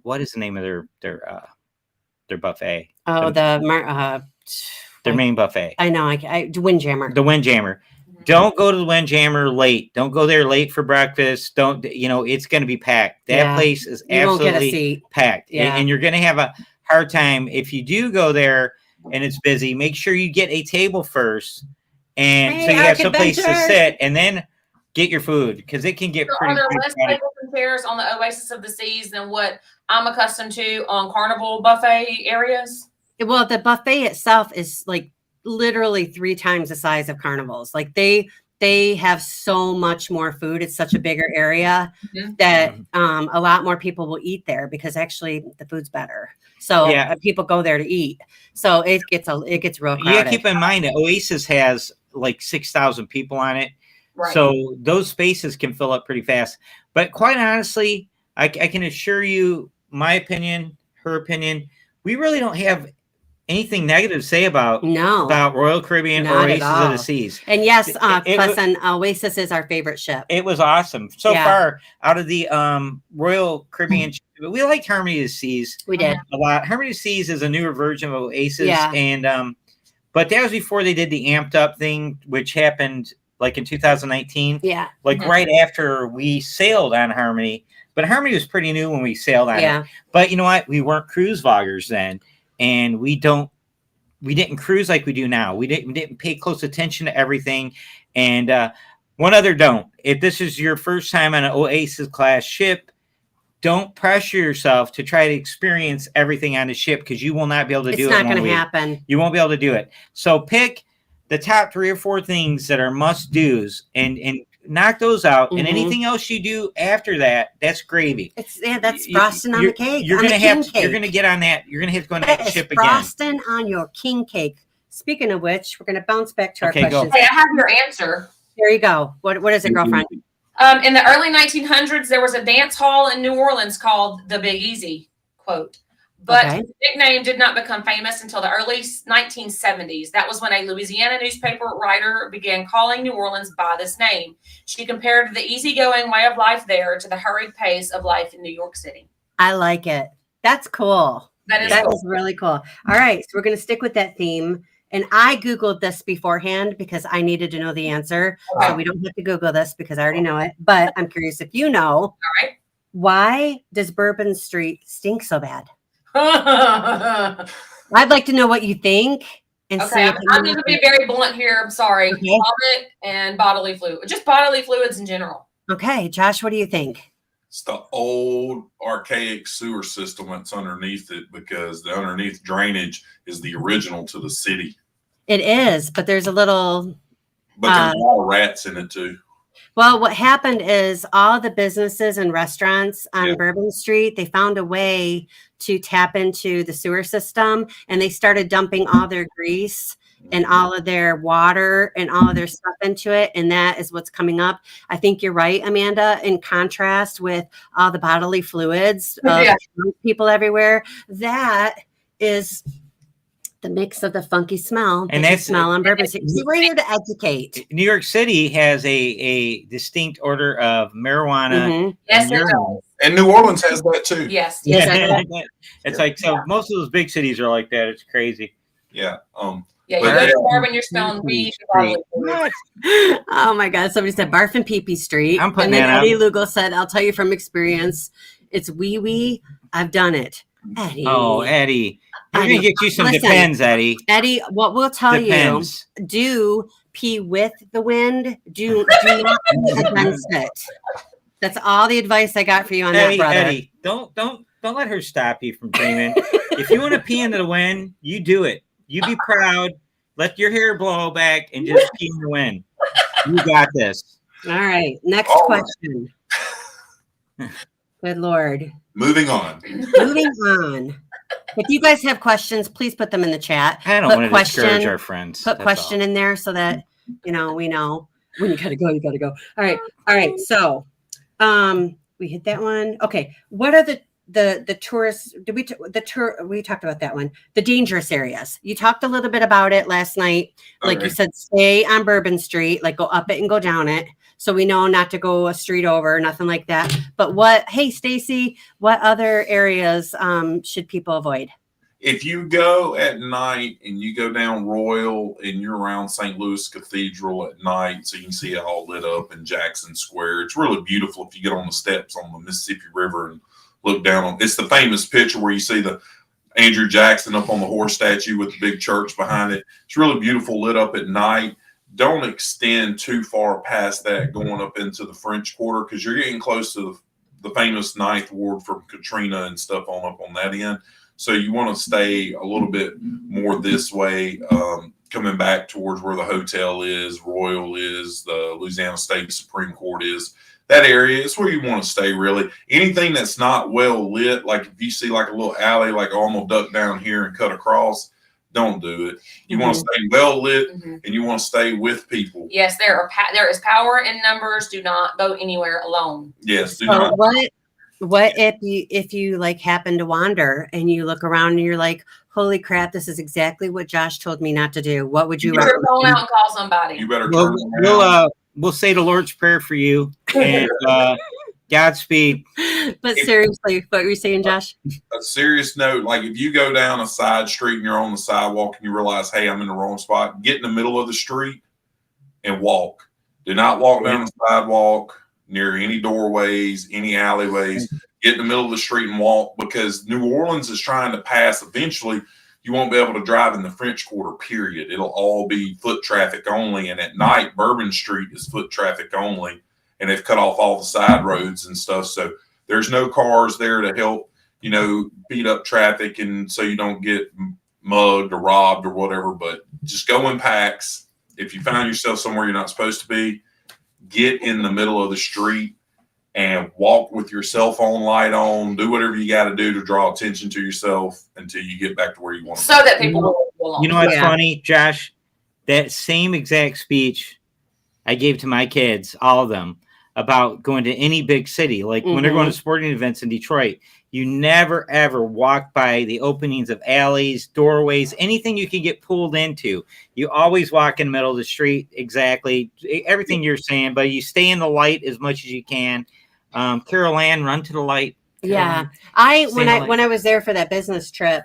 what is the name of their buffet? Oh, their main buffet. I know. Windjammer. The Windjammer. Don't go to the Windjammer late. Don't go there late for breakfast. Don't, it's going to be packed. That place is absolutely packed. Yeah. And you're going to have a hard time. If you do go there and it's busy, make sure you get a table first. And so you have some place to sit, and then get your food, because it can get pretty. Are there less tables and chairs on the Oasis of the Seas than what I'm accustomed to on Carnival buffet areas? Well, the buffet itself is like literally 3 times the size of Carnival's. Like they have so much more food. It's such a bigger area that a lot more people will eat there, because actually the food's better. So people go there to eat. So it gets real crowded. Yeah, keep in mind that Oasis has like 6,000 people on it. Right. So those spaces can fill up pretty fast. But quite honestly, I can assure you, my opinion, her opinion, we really don't have anything negative to say about Royal Caribbean or Oasis of the Seas. And yes, Oasis is our favorite ship. It was awesome. So far, out of the Royal Caribbean, we liked Harmony of the Seas. We did a lot. Harmony of the Seas is a newer version of Oasis. Yeah. And but that was before they did the amped up thing, which happened like in 2019. Yeah. Like right after we sailed on Harmony. But Harmony was pretty new when we sailed on it. But you know what? We weren't cruise vloggers then. And we don't we didn't cruise like we do now. We didn't pay close attention to everything. And one other don't. If this is your first time on an Oasis class ship, don't pressure yourself to try to experience everything on the ship because you will not be able to do it. It's not going to happen. You won't be able to do it. So pick the top 3 or 4 things that are must do's and knock those out. And anything else you do after that, that's gravy. That's frosting on the cake. You're going to get on that. You're going to have to go on that ship again. Frosting on your king cake. Speaking of which, we're going to bounce back to our questions. Hey, I have your answer. Here you go. What is it, girlfriend? In the early 1900s, there was a dance hall in New Orleans called the Big Easy, quote. But the nickname did not become famous until the early 1970s. That was when a Louisiana newspaper writer began calling New Orleans by this name. She compared the easygoing way of life there to the hurried pace of life in New York City. I like it. That's cool. That is really cool. All right. So we're going to stick with that theme. And I Googled this beforehand because I needed to know the answer. Okay. So we don't have to Google this because I already know it. But I'm curious if you know. All right. Why does Bourbon Street stink so bad? Okay, I'd like to know what you think. And see if I'm going to be very blunt here. I'm sorry. Okay. Vomit and bodily fluid. Just bodily fluids in general. Okay. Josh, what do you think? It's the old archaic sewer system that's underneath it because the underneath drainage is the original to the city. It is, but there's a little. But there's a lot of rats in it too. Well, what happened is all the businesses and restaurants on Bourbon Street, they found a way to tap into the sewer system and they started dumping all their grease and all of their water and all of their stuff into it. And that is what's coming up. I think you're right, Amanda, in contrast with all the bodily fluids of people everywhere. That is the mix of the funky smell and that's smell on Bourbon Street. We're here to educate. New York City has a distinct order of marijuana. Yes, it does. And New Orleans has that too. Yes. It's like, so most of those big cities are like that. It's crazy. Yeah. You go to Bourbon, you're smelling weed. Oh my God. Somebody said Barf and Pee Pee Street. I'm putting and then that Eddie Lugo said, I'll tell you from experience, it's wee. I've done it. Eddie. Oh, Eddie. We're going to get you some Depends, Eddie. Eddie, what we'll tell you, do pee with the wind. Do not pee against it. That's all the advice I got for you on that, brother. Eddie, don't let her stop you from dreaming. If you want to pee into the wind, you do it. You be proud. Let your hair blow back and just pee in the wind. You got this. All right. Next question. Good Lord. Moving on. If you guys have questions, please put them in the chat. I don't want to discourage our friends. Put question in there so that, we know when you gotta go, you gotta go. All right. So we hit that one. Okay. What are the tourists? We talked about that one. The dangerous areas. You talked a little bit about it last night. Like you said, stay on Bourbon Street, like go up it and go down it. So we know not to go a street over, nothing like that. But hey, Stacy, what other areas should people avoid? If you go at night and you go down Royal and you're around St. Louis Cathedral at night, so you can see it all lit up in Jackson Square. It's really beautiful if you get on the steps on the Mississippi River and look down on. It's the famous picture where you see the Andrew Jackson up on the horse statue with the big church behind it. It's really beautiful lit up at night. Don't extend too far past that going up into the French Quarter because you're getting close to the famous Ninth Ward from Katrina and stuff up on that end. So you want to stay a little bit more this way, coming back towards where the hotel is, Royal is, the Louisiana State Supreme Court is. That area is where you want to stay, really. Anything that's not well lit, like if you see like a little alley, like I'm going to duck down here and cut across, don't do it. You want to stay well lit and you want to stay with people. Yes, there is power in numbers. Do not go anywhere alone. Yes, do not. What if you like happen to wander and you look around and you're like, holy crap, this is exactly what Josh told me not to do. What would you better phone out and call somebody? You better turn around. We'll say the Lord's Prayer for you and Godspeed. But seriously, what were you saying, Josh? A serious note, like if you go down a side street and you're on the sidewalk and you realize, hey, I'm in the wrong spot, get in the middle of the street and walk. Do not walk down the sidewalk near any doorways, any alleyways. Get in the middle of the street and walk because New Orleans is trying to pass eventually you won't be able to drive in the French Quarter, period. It'll all be foot traffic only. And at night, Bourbon Street is foot traffic only. And they've cut off all the side roads and stuff. So there's no cars there to help, beat up traffic. And so you don't get mugged or robbed or whatever. But just go in packs. If you find yourself somewhere you're not supposed to be, get in the middle of the street and walk with your cell phone light on. Do whatever you got to do to draw attention to yourself until you get back to where you want to so that people will. You know what's funny, Josh? That same exact speech I gave to my kids, all of them, about going to any big city. Like when they're going to sporting events in Detroit, you never, ever walk by the openings of alleys, doorways, anything you can get pulled into. You always walk in the middle of the street. Exactly. Everything you're saying, but you stay in the light as much as you can. Carol Ann, run to the light. Yeah. When I was there for that business trip,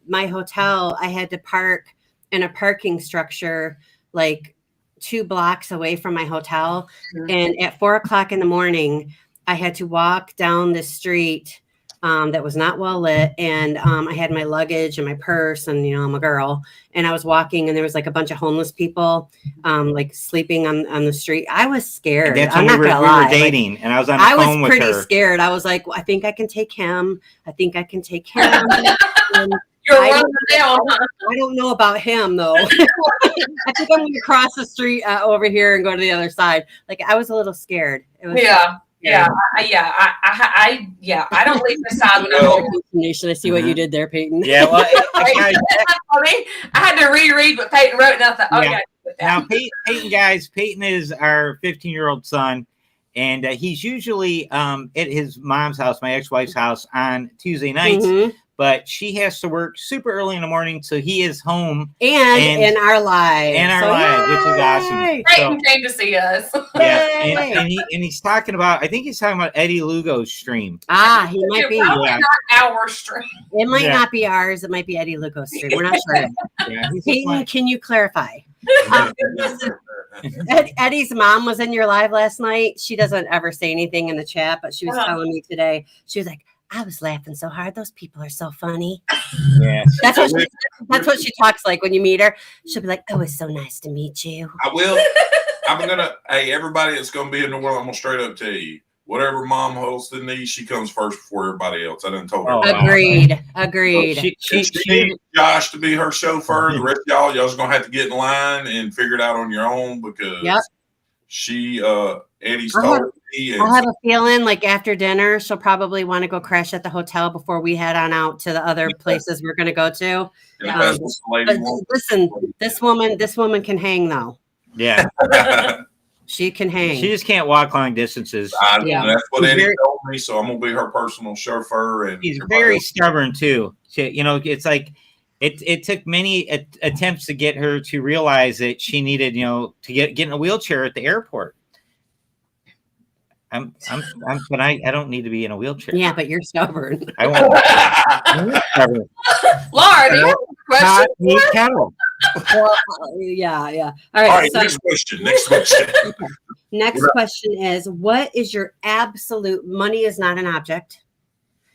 my hotel, I had to park in a parking structure like 2 blocks away from my hotel. And at 4:00 in the morning, I had to walk down the street that was not well lit. And I had my luggage and my purse and, I'm a girl. And I was walking and there was like a bunch of homeless people like sleeping on the street. I was scared. That's I'm when not we gonna were lie. dating and I was on the phone with her. I was pretty scared. I was like, well, I think I can take him. I think I can take him. You're running down. I don't know about him though. I think I'm going to cross the street over here and go to the other side. Like I was a little scared. It was, I don't leave the side when I'm I see what you did there, Peyton. Yeah, well, I had to reread what Peyton wrote, and I thought, okay. Now, Peyton is our 15-year-old son, and he's usually at his mom's house, my ex-wife's house, on Tuesday nights. But she has to work super early in the morning, so he is home and in our lives, which is awesome. Peyton came to see us. Yeah, and he's talking about. I think he's talking about Eddie Lugo's stream. He might be. Not our stream. It might not be ours. It might be Eddie Lugo's stream. We're not sure. Peyton, can you clarify? Eddie's mom was in your live last night. She doesn't ever say anything in the chat, but she was telling me today. She was like, I was laughing so hard. Those people are so funny. Yeah. That's what she talks like when you meet her. She'll be like, oh, it's so nice to meet you. I will. Hey, everybody that's going to be in the world, I'm going to straight up tell you, whatever mom holds the knee, she comes first before everybody else. I done told her. Agreed. She needs Josh to be her chauffeur. The rest of y'all's going to have to get in line and figure it out on your own because Eddie's told me. I have a feeling like after dinner, she'll probably want to go crash at the hotel before we head on out to the other places we're going to go to. But listen, this woman can hang though. Yeah. She can hang. She just can't walk long distances. That's what Eddie told me. So I'm going to be her personal chauffeur. And he's very stubborn too. It's like, it took many attempts to get her to realize that she needed, to get in a wheelchair at the airport. But I don't need to be in a wheelchair. Yeah, but you're stubborn. I won't. Laura, do you have a question? Kettle. Well, yeah. All right. So, next question. Next question is, what is your absolute, money is not an object,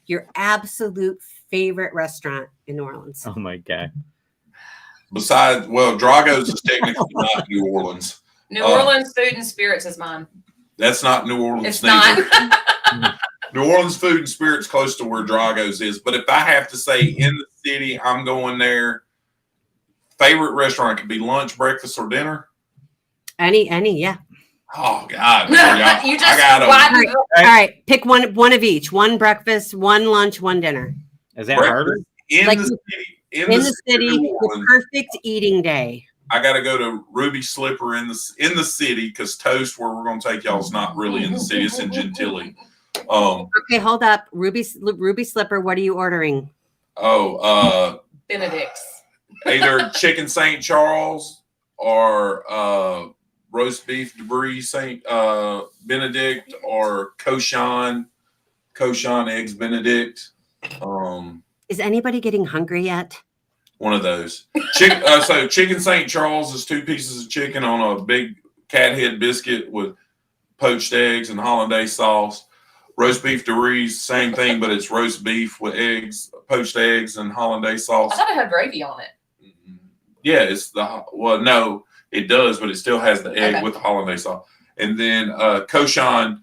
your absolute favorite restaurant in New Orleans? Oh my God. Besides, Drago's is technically not New Orleans. New Orleans Food and Spirits is mine. That's not New Orleans. It's not. New Orleans Food and Spirits close to where Drago's is. But if I have to say in the city, I'm going there. Favorite restaurant could be lunch, breakfast, or dinner. Any, yeah. Oh God! You just all right. Pick one of each. One breakfast, one lunch, one dinner. Is that harder? In the city, the perfect eating day. I got to go to Ruby Slipper in the city because Toast, where we're going to take y'all, is not really in the city. It's in Gentilly. Okay, hold up. Ruby Slipper. What are you ordering? Benedict's. Either chicken St. Charles or roast beef Debris St. Benedict or Cochon eggs Benedict. Is anybody getting hungry yet? One of those. So chicken St. Charles is 2 pieces of chicken on a big cat head biscuit with poached eggs and hollandaise sauce. Roast beef DeRees, same thing, but it's roast beef with eggs, poached eggs, and hollandaise sauce. I thought it had gravy on it. Yeah, no, it does, but it still has the egg Okay. with the hollandaise sauce. And then Koshan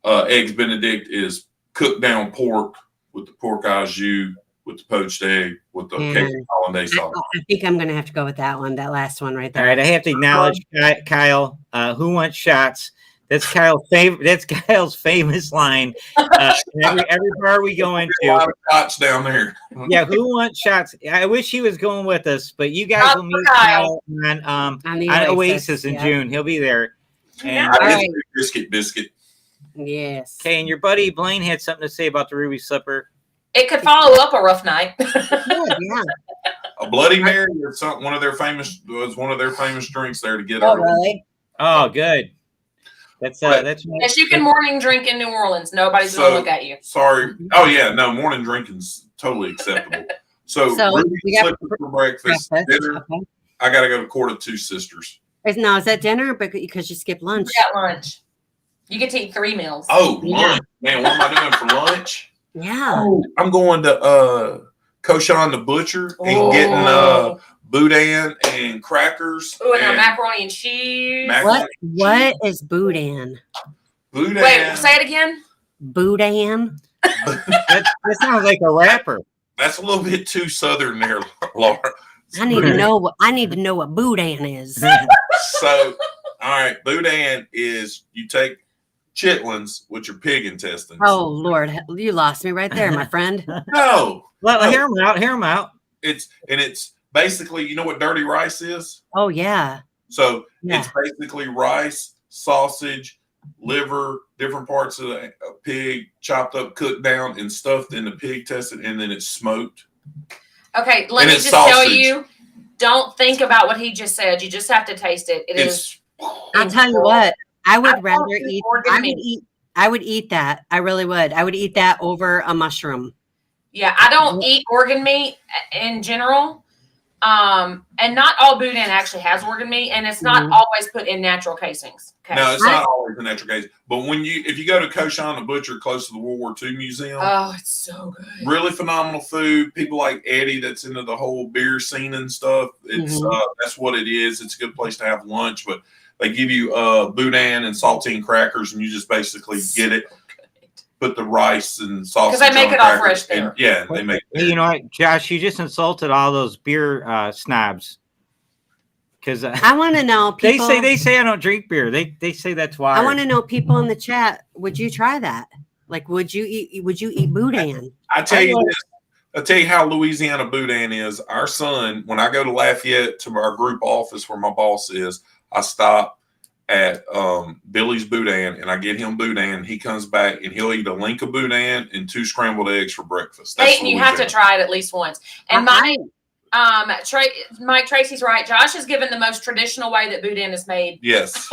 eggs Benedict is cooked down pork with the pork au jus, with the poached egg, with the Cajun hollandaise sauce. I think I'm going to have to go with that one, that last one right there. All right, I have to acknowledge Kyle. Who wants shots? That's Kyle's favorite. That's Kyle's famous line. Every bar we go into, A lot of shots down there. yeah. Who wants shots? I wish he was going with us, but you guys will meet Kyle on Oasis in June. He'll be there. And I did biscuit. Yes. okay, and your buddy Blaine had something to say about the Ruby Slipper. It could follow up a rough night. Yeah. A Bloody Mary or something. One of their famous drinks there to get. Oh, really? Oh, good. That's Yes, you can morning drink in New Orleans. Nobody's gonna look at you. Sorry. Oh yeah, no, morning drinking's totally acceptable. So Ruby Slipper for breakfast. Dinner. Okay. I gotta go to Court of Two Sisters. Is that dinner? Because you skipped lunch. We got lunch. You get to eat 3 meals. Oh, Yeah. lunch. Man, what am I doing for lunch? Yeah. Oh, I'm going to Koshan the Butcher and getting boudin and crackers. Ooh, and macaroni and cheese. What is boudin? Boudin. Wait, say it again. Boudin? that sounds like a rapper. That's a little bit too southern there, Laura. I need to know what boudin is. So, all right, boudin is you take chitlins, which are pig intestines. Oh Lord, you lost me right there, my friend. No. Well, hear him out. It's basically, you know what dirty rice is? Oh yeah. So Yeah. it's basically rice, sausage, liver, different parts of the pig chopped up, cooked down, and stuffed in the pig intestine, and then it's smoked. Okay, let And me it's just tell sausage. you, don't think about what he just said. You just have to taste it. I'll tell you what, I would rather eat. organ meat. I would eat that. I really would. I would eat that over a mushroom. Yeah, I don't eat organ meat in general. And not all boudin actually has organ meat, and it's not always put in natural casings. Okay. No, it's not always a natural case. But if you go to Koshan the Butcher close to the World War II Museum, Oh, it's so good. really phenomenal food. People like Eddie that's into the whole beer scene and stuff. It's that's what it is. It's a good place to have lunch, but they give you boudin and saltine crackers, and you just basically get it. Put the rice and sausage. Because they make it all fresh there. They make it. Hey, you know what, Josh? You just insulted all those beer snobs. Because I want to know. People, they say I don't drink beer. They say that's why. I want to know. People in the chat, would you try that? Like, would you eat boudin? I tell you this. I'll tell you how Louisiana boudin is. Our son, when I go to Lafayette to our group office where my boss is, I stop at Billy's Boudin and I get him boudin. He comes back and he'll eat a link of boudin and 2 scrambled eggs for breakfast. That's You have to try it at least once. And Mike Tracy's right. Josh has given the most traditional way that boudin is made. Yes.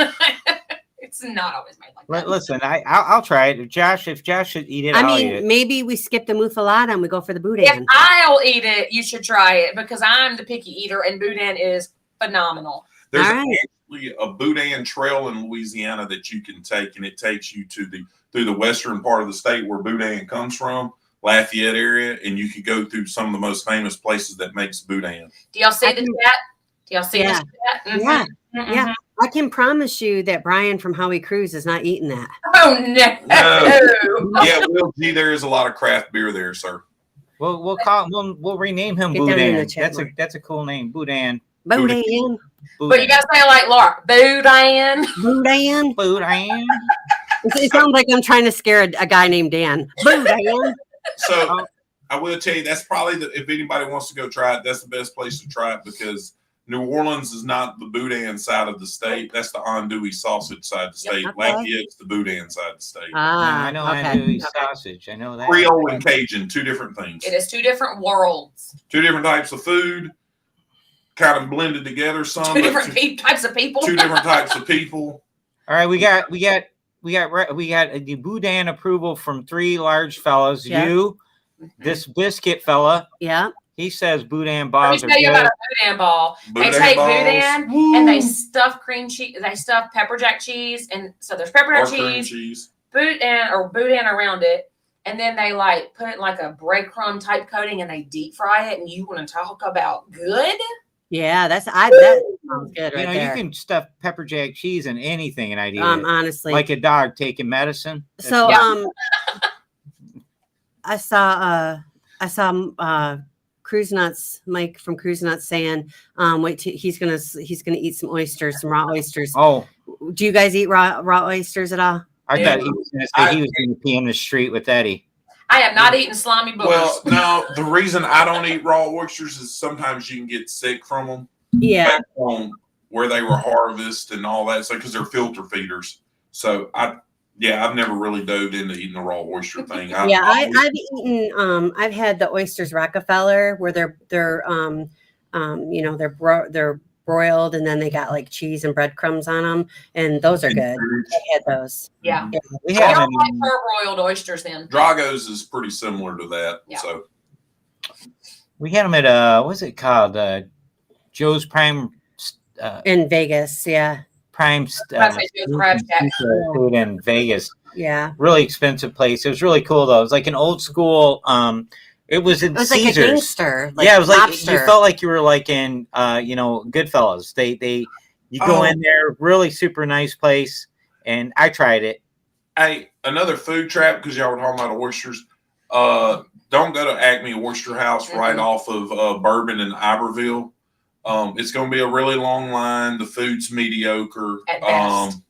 It's not always made like that. Listen, I'll try it. If Josh should eat it, I'll eat it. Maybe we skip the muffalata and we go for the boudin. If I'll eat it, you should try it because I'm the picky eater and boudin is phenomenal. There's actually a boudin trail in Louisiana that you can take, and it takes you to through the western part of the state where boudin comes from, Lafayette area, and you could go through some of the most famous places that makes boudin. Do y'all see the chat? Do y'all see the chat? Yeah. Yeah. I can promise you that Brian from Howie Cruise is not eating that. Oh no. Yeah, Will G, there is a lot of craft beer there, sir. We'll rename him Get down in the Boudin. chat, That's a cool name, Boudin. Boudin. But you gotta say it like Laura. Boudin. Boudin. Boudin. It sounds like I'm trying to scare a guy named Dan. Boudin. So I will tell you, that's probably if anybody wants to go try it, that's the best place to try it because New Orleans is not the boudin side of the state. That's the andouille sausage side of the state. Okay. Lafayette's the boudin side of the state. I know andouille sausage. I know that. Creole and Cajun, 2 different things. It is 2 different worlds. 2 different types of food, kind of blended together. Some 2 different types of people. 2 different types of people. All right, we got the boudin approval from 3 large fellas. Yeah. You, this biscuit fella. Yeah. He says boudin Let balls me are tell you good. about a boudin ball. They take boudin and they stuff cream cheese. They stuff pepper jack cheese, and so there's pepper jack cheese, boudin around it, and then they like put it in like a breadcrumb type coating, and they deep fry it. And you want to talk about good? Yeah, that sounds good You right know, there. you can stuff pepper jack cheese in anything and I'd eat it. Honestly, Like a dog taking medicine. That's so what- I saw Cruise Nuts, Mike from Cruise Nuts saying, he's gonna eat some oysters, some raw oysters. Oh, Do you guys eat raw oysters at all? I thought he was going to say he was going to pee in the street with Eddie. I have not eaten salami boogers. Well, no, the reason I don't eat raw oysters is sometimes you can get sick from them. Yeah. Back on where they were harvested and all that, so because they're filter feeders. So I've never really dove into eating the raw oyster thing. I've eaten. I've had the oysters Rockefeller where they're broiled and then they got like cheese and breadcrumbs on them, and those are good. I had those. Yeah. We I had don't like broiled oysters then. Drago's is pretty similar to that. Yeah. So we had them at what's it called? Joe's Prime In Vegas, yeah. Prime food in Vegas. Yeah. Really expensive place. It was really cool though. It was like an old school. It was in Caesars. Like a gangster. Like yeah, it was lobster. like you felt like you were like in Goodfellas. You go in there, really super nice place, and I tried it. Hey, another food trap because y'all were talking about oysters. Don't go to Acme Oyster House right off of Bourbon and Iberville. It's going to be a really long line. The food's mediocre. At best.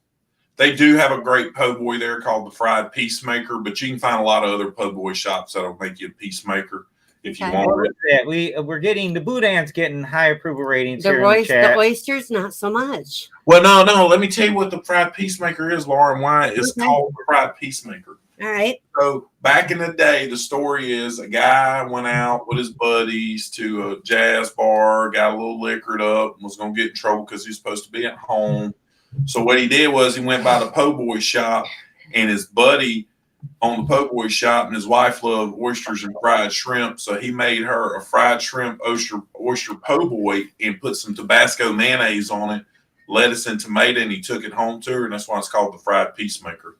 They do have a great po' boy there called the Fried Peacemaker, but you can find a lot of other po' boy shops that'll make you a peacemaker if you want it. We're getting the boudin's getting high approval ratings The here in the chat. The oysters, not so much. Well, no. Let me tell you what the Fried Peacemaker is, Laura, and why it's called the Fried Peacemaker. All right. So back in the day, the story is a guy went out with his buddies to a jazz bar, got a little liquored up, and was going to get in trouble because he was supposed to be at home. So what he did was he went by the po' boy shop, and his buddy on the po' boy shop and his wife loved oysters and fried shrimp. So he made her a fried shrimp oyster po' boy and put some Tabasco mayonnaise on it, lettuce and tomato, and he took it home to her, and that's why it's called the Fried Peacemaker.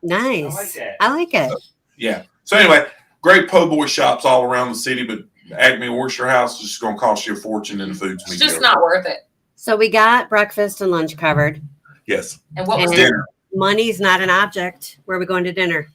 Nice. I like it. Yeah. So anyway, great po' boy shops all around the city, but Acme Oyster House is just going to cost you a fortune, and the food's It's just not worth it. So we got breakfast and lunch covered. Yes. And what was dinner? Money's not an object. Where are we going to dinner?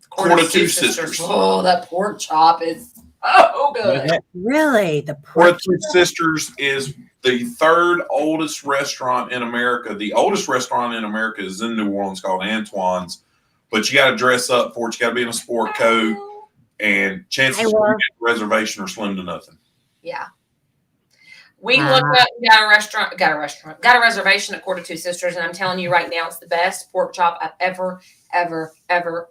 Quarter Two Sisters. Oh, that pork chop is so good. Really? The Quarter pork Two Sisters is the third oldest restaurant in America. The oldest restaurant in America is in New Orleans called Antoine's, but you got to dress up for it. You got to be in a sport coat, and chances of you get a reservation are slim to nothing. Yeah. We looked up, got a reservation at Quarter Two Sisters, and I'm telling you right now, it's the best pork chop I've ever. Like ever.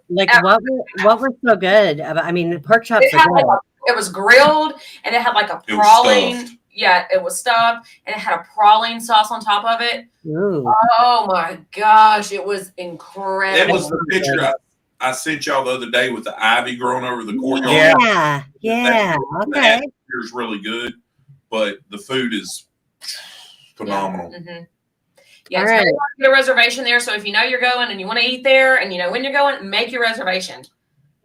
what was so good about? I mean, the pork chops are good. It was grilled, and it had like a It was praline. stuffed. Yeah, it was stuffed, and it had a praline sauce on top of it. Ooh. Oh my gosh, it was incredible. That was the picture I sent y'all the other day with the ivy growing over the courtyard. Yeah. Okay. That is really good, but the food is phenomenal. Yeah. Mm-hmm. Yeah, All it's right. very hard to get a reservation there. So if you know you're going and you want to eat there, and you know when you're going, make your reservation.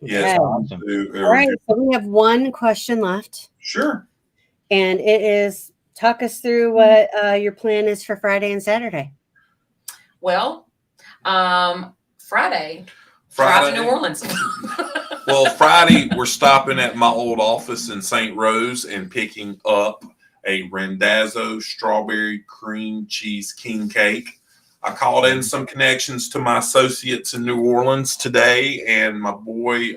Yes. Okay. All right. So we have one question left, Sure. and it is: talk us through what your plan is for Friday and Saturday. Well, Friday, drive to New Orleans. Well, Friday, we're stopping at my old office in St. Rose and picking up a Randazzo strawberry cream cheese king cake. I called in some connections to my associates in New Orleans today, and my boy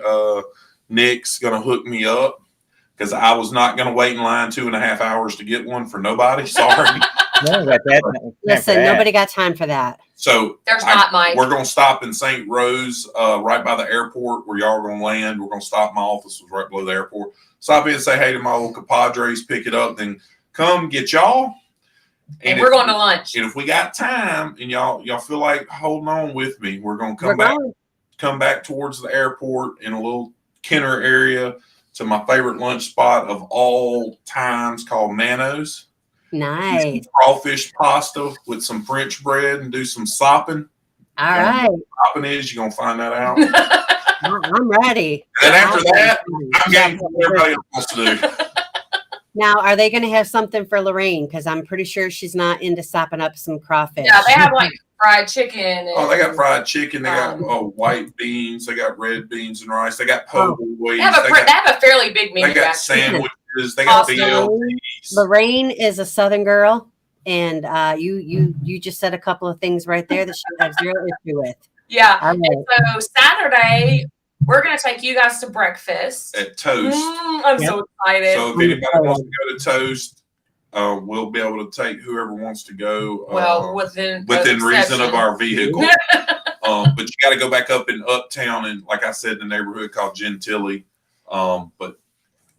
Nick's going to hook me up because I was not going to wait in line 2.5 hours to get one for nobody. Sorry. Listen, nobody got time for that. So There's not, Mike. We're going to stop in St. Rose, right by the airport where y'all are going to land. We're going to stop. My office was right below the airport. Stop in and say hey to my little compadres, pick it up, then come get y'all. And we're going to lunch. And if we got time and y'all feel like holding on with me, we're going to come back towards the airport in a little Kenner area to my favorite lunch spot of all times called Mano's. Nice. Crawfish pasta with some French bread and do some sopping. All right. Popping is, you're gonna find that out. I'm ready. And after that, I'm game for what everybody else wants to do. Now, are they going to have something for Lorraine? Because I'm pretty sure she's not into sopping up some crawfish. Yeah, they have like fried chicken. And, Oh, they got fried chicken. They got white beans. They got red beans and rice. They got po' boys. They have a fairly big menu. They got sandwiches. They got BLTs. Lorraine is a Southern girl, and you just said a couple of things right there that she has zero issue with. Yeah. Right. And so Saturday, we're going to take you guys to breakfast At Toast. I'm so excited. So if anybody wants to go to Toast, we'll be able to take whoever wants to go. Well, within reason of our vehicle. But you got to go back up in Uptown and, like I said, the neighborhood called Gentilly. But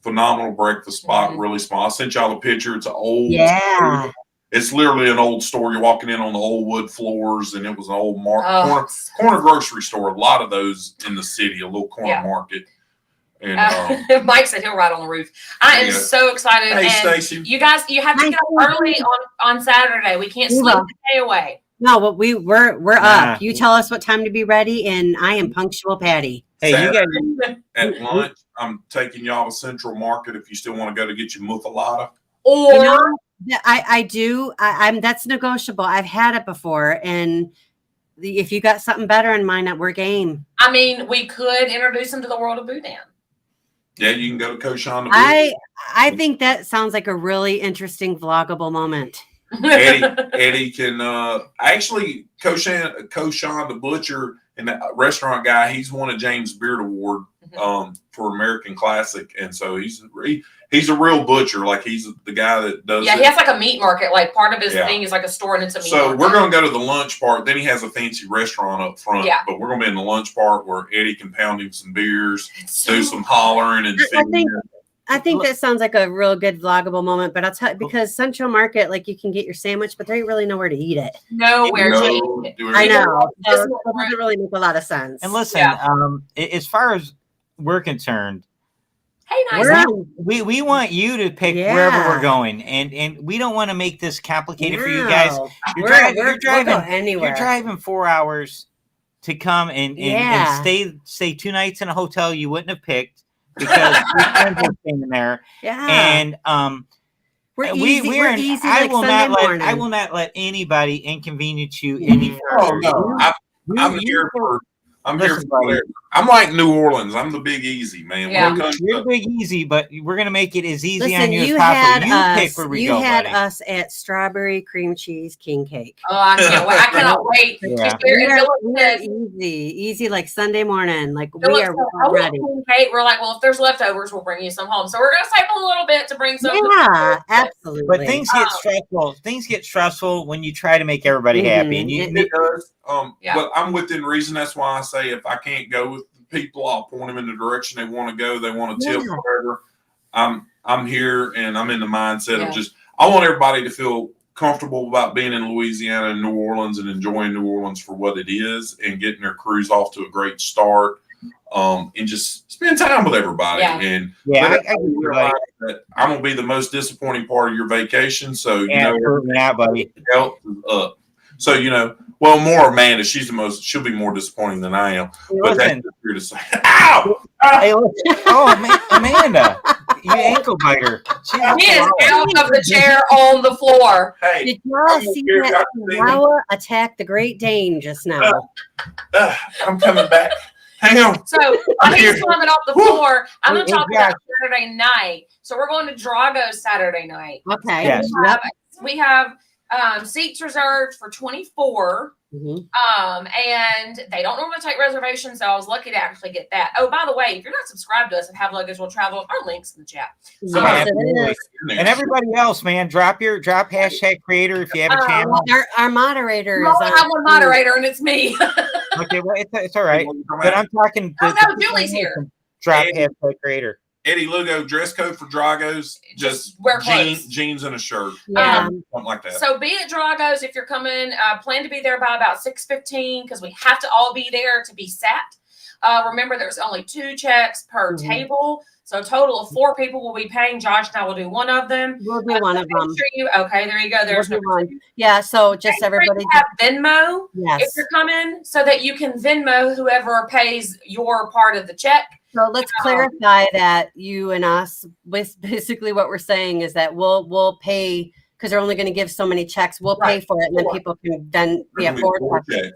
phenomenal breakfast spot, really small. I sent y'all a picture. It's an old. Yeah. It's literally an old store. You're walking in on the old wood floors, and it was an old corner grocery store. A lot of those in the city, a little corner market. And Mike said he'll ride on the roof. I am so excited. Hey, and Stacy. you guys, you have to get up early on Saturday. We can't sleep the day away. No, but we're up. You tell us what time to be ready, and I am punctual, Patty. Hey, Saturday, you guys. at lunch, I'm taking y'all to Central Market if you still want to go to get your muffalata. Or I do. I'm that's negotiable. I've had it before, and if you got something better in mind, we're game. I mean, we could introduce them to the world of Boudin. Yeah, you can go to Koshan. I think that sounds like a really interesting vloggable moment. Eddie can actually Koshan the butcher and the restaurant guy. He's won a James Beard Award for American Classic, and so he's a real butcher. Like he's the guy that does. Yeah, he has like a meat market. Like part of his thing is like a store, and it's a meat market. So we're gonna go to the lunch part. Then he has a fancy restaurant up front. Yeah. But we're gonna be in the lunch part where Eddie can pound him some beers, do some hollering and. I think that sounds like a real good vloggable moment, but I'll tell you, because Central Market, like you can get your sandwich, but there ain't really nowhere to eat it. Nowhere to eat it. I know. So it doesn't really make a lot of sense. And listen, as far as we're concerned, hey, nice. We want you to pick wherever we're going, and we don't want to make this complicated for you guys. You're driving 4 hours to come and stay 2 nights in a hotel you wouldn't have picked. Because we're staying there, and we're easy. I will not let anybody inconvenience you any further. No. I'm here for whatever. I'm like New Orleans. I'm the Big Easy, man. Yeah. You're Big Easy, but we're gonna make it as easy on you as possible. You pick where we go. You had us at strawberry cream cheese king cake. Oh, I can't wait! I cannot wait. We're easy like Sunday morning. Like we are ready. Kate, we're like, well, if there's leftovers, we'll bring you some home. So we're gonna save a little bit to bring some. Yeah, absolutely. But things get stressful. Things get stressful when you try to make everybody happy, and it does. But I'm within reason. That's why I say if I can't go with people, I'll point them in the direction they want to go. They want to tip, whatever. I'm here, and I'm in the mindset of just I want everybody to feel comfortable about being in Louisiana and New Orleans and enjoying New Orleans for what it is and getting their cruise off to a great start. And just spend time with everybody. And I realize that I'm gonna be the most disappointing part of your vacation. So buddy. Health is up. So well, more Amanda. She'll be more disappointing than I am. But that's just here to say. Ow! Hey, Amanda, you ankle biter. She is out of the chair on the floor. Hey, did y'all see that Chihuahua attack the Great Dane just now? I'm coming back. Hang on. So I he's climbing off the floor. I'm going to talk about Saturday night. So we're going to Drago's Saturday night. Okay. Yes. We have seats reserved for 24. And they don't normally take reservations, so I was lucky to actually get that. Oh, by the way, if you're not subscribed to us at Have Luggage Will Travel, our links in the chat. And everybody else, man, drop hashtag creator if you have a channel. Our moderator is. I have one moderator, and it's me. Okay, well, it's all right. But I'm talking. Oh no, Julie's here. Drop hashtag creator. Eddie Lugo, dress code for Dragos, just wear jeans and a shirt. Something like that. So be at Dragos if you're coming. Plan to be there by about 6:15 because we have to all be there to be sat. Remember, there's only 2 checks per Mhm. table. So a total of 4 people will be paying. Josh and I will do one of them. We'll do one of Make them. sure okay, there you go. There's We'll do number one. 2. Yeah. So just Make sure everybody. you have Venmo if Yes. you're coming, so that you can Venmo whoever pays your part of the check. So let's clarify that you and us, with basically what we're saying is that we'll pay, because they're only going to give so many checks. We'll pay Right. for it, and then people can then There's gonna be 4 checks.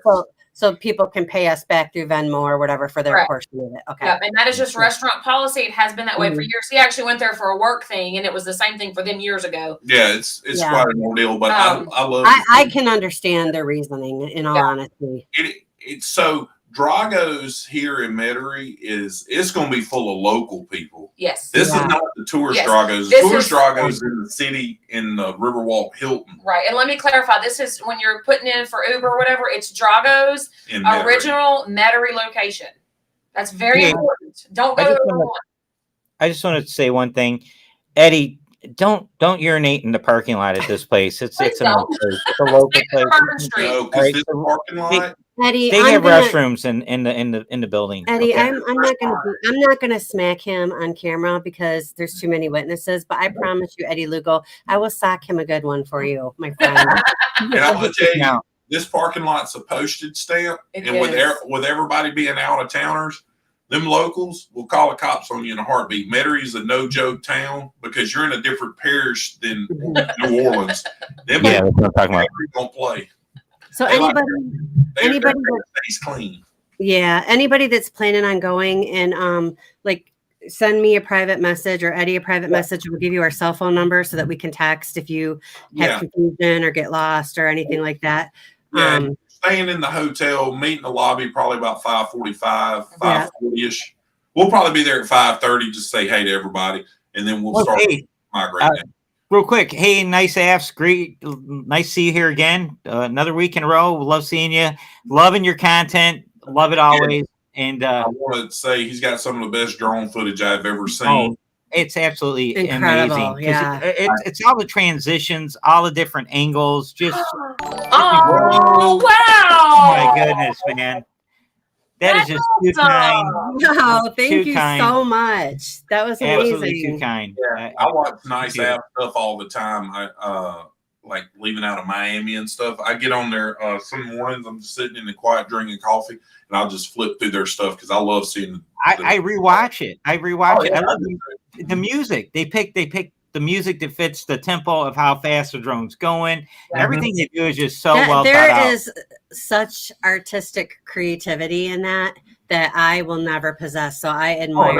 So people can pay us back through Venmo or whatever for their Correct. portion of it. Okay. Yep, and that is just restaurant policy. It has been that way for Mhm. years. He actually went there for a work thing, and it was the same thing for them years ago. Yeah, it's Yeah. quite an ordeal, but I love I can understand their reasoning, in all honesty. it's so Drago's here in Metairie it's going to be full of local people. Yes. This Yeah. is not the tourist Yes. Drago's. This Tourist is- Drago's in the city in the Riverwalk Hilton Right. And let me clarify, this is when you're putting in for Uber or whatever, it's Drago's in Metairie. original Metairie location. That's very Yeah. important. Don't I go to just the wanna- one. I just wanted to say one thing, Eddie. Don't urinate in the parking lot at this place. It's Please a don't. it's a local Stick to place. Bourbon Street. No, All because right, this so parking lot. Eddie, They I'm have gonna, restrooms in the building. Eddie, okay? I'm not gonna smack him on camera because there's too many witnesses. But I promise you, Eddie Lugo, I will sock him a good one for you, my friend. And I'm going to tell you, Now, this parking lot's a postage stamp, It and with is. with everybody being out of towners, them locals will call the cops on you in a heartbeat. Metarie's a no joke town because you're in a different parish than New Orleans. Them yeah, that's what I'm talking about. don't play. So They like- anybody stays clean. anybody that's planning on going and like send me a private message or Eddie a private message. We'll give you our cell phone number so that we can text if you have Yeah. confusion or get lost or anything like that. Yeah, and staying in the hotel, meet in the lobby probably about 5:45, 5:40ish. We'll probably be there at 5:30. Just say hey to everybody, and then we'll start Hey, migrating. real quick. Hey, nice afs. Great. Nice to see you here again. Another week in a row. Love seeing you. Loving your content. Love it always. And I want to say he's got some of the best drone footage I've ever seen. oh, it's absolutely Incredible, amazing. 'Cause yeah. It's all the transitions, all the different angles. Just Oh, wow. oh my goodness, man. That is just too That's kind. No, thank Too you kind. so much. That was Absolutely amazing. too kind. I watch nice Thank you. app stuff all the time. I like leaving out of Miami and stuff. I get on there some mornings. I'm just sitting in the quiet drinking coffee, and I'll just flip through their stuff because I love seeing. I rewatch it. I rewatch it. I love do. the music. They pick the music that fits the tempo of how fast the drone's going. Everything they do is just so well thought There out. is such artistic creativity in that I will never possess. So I admire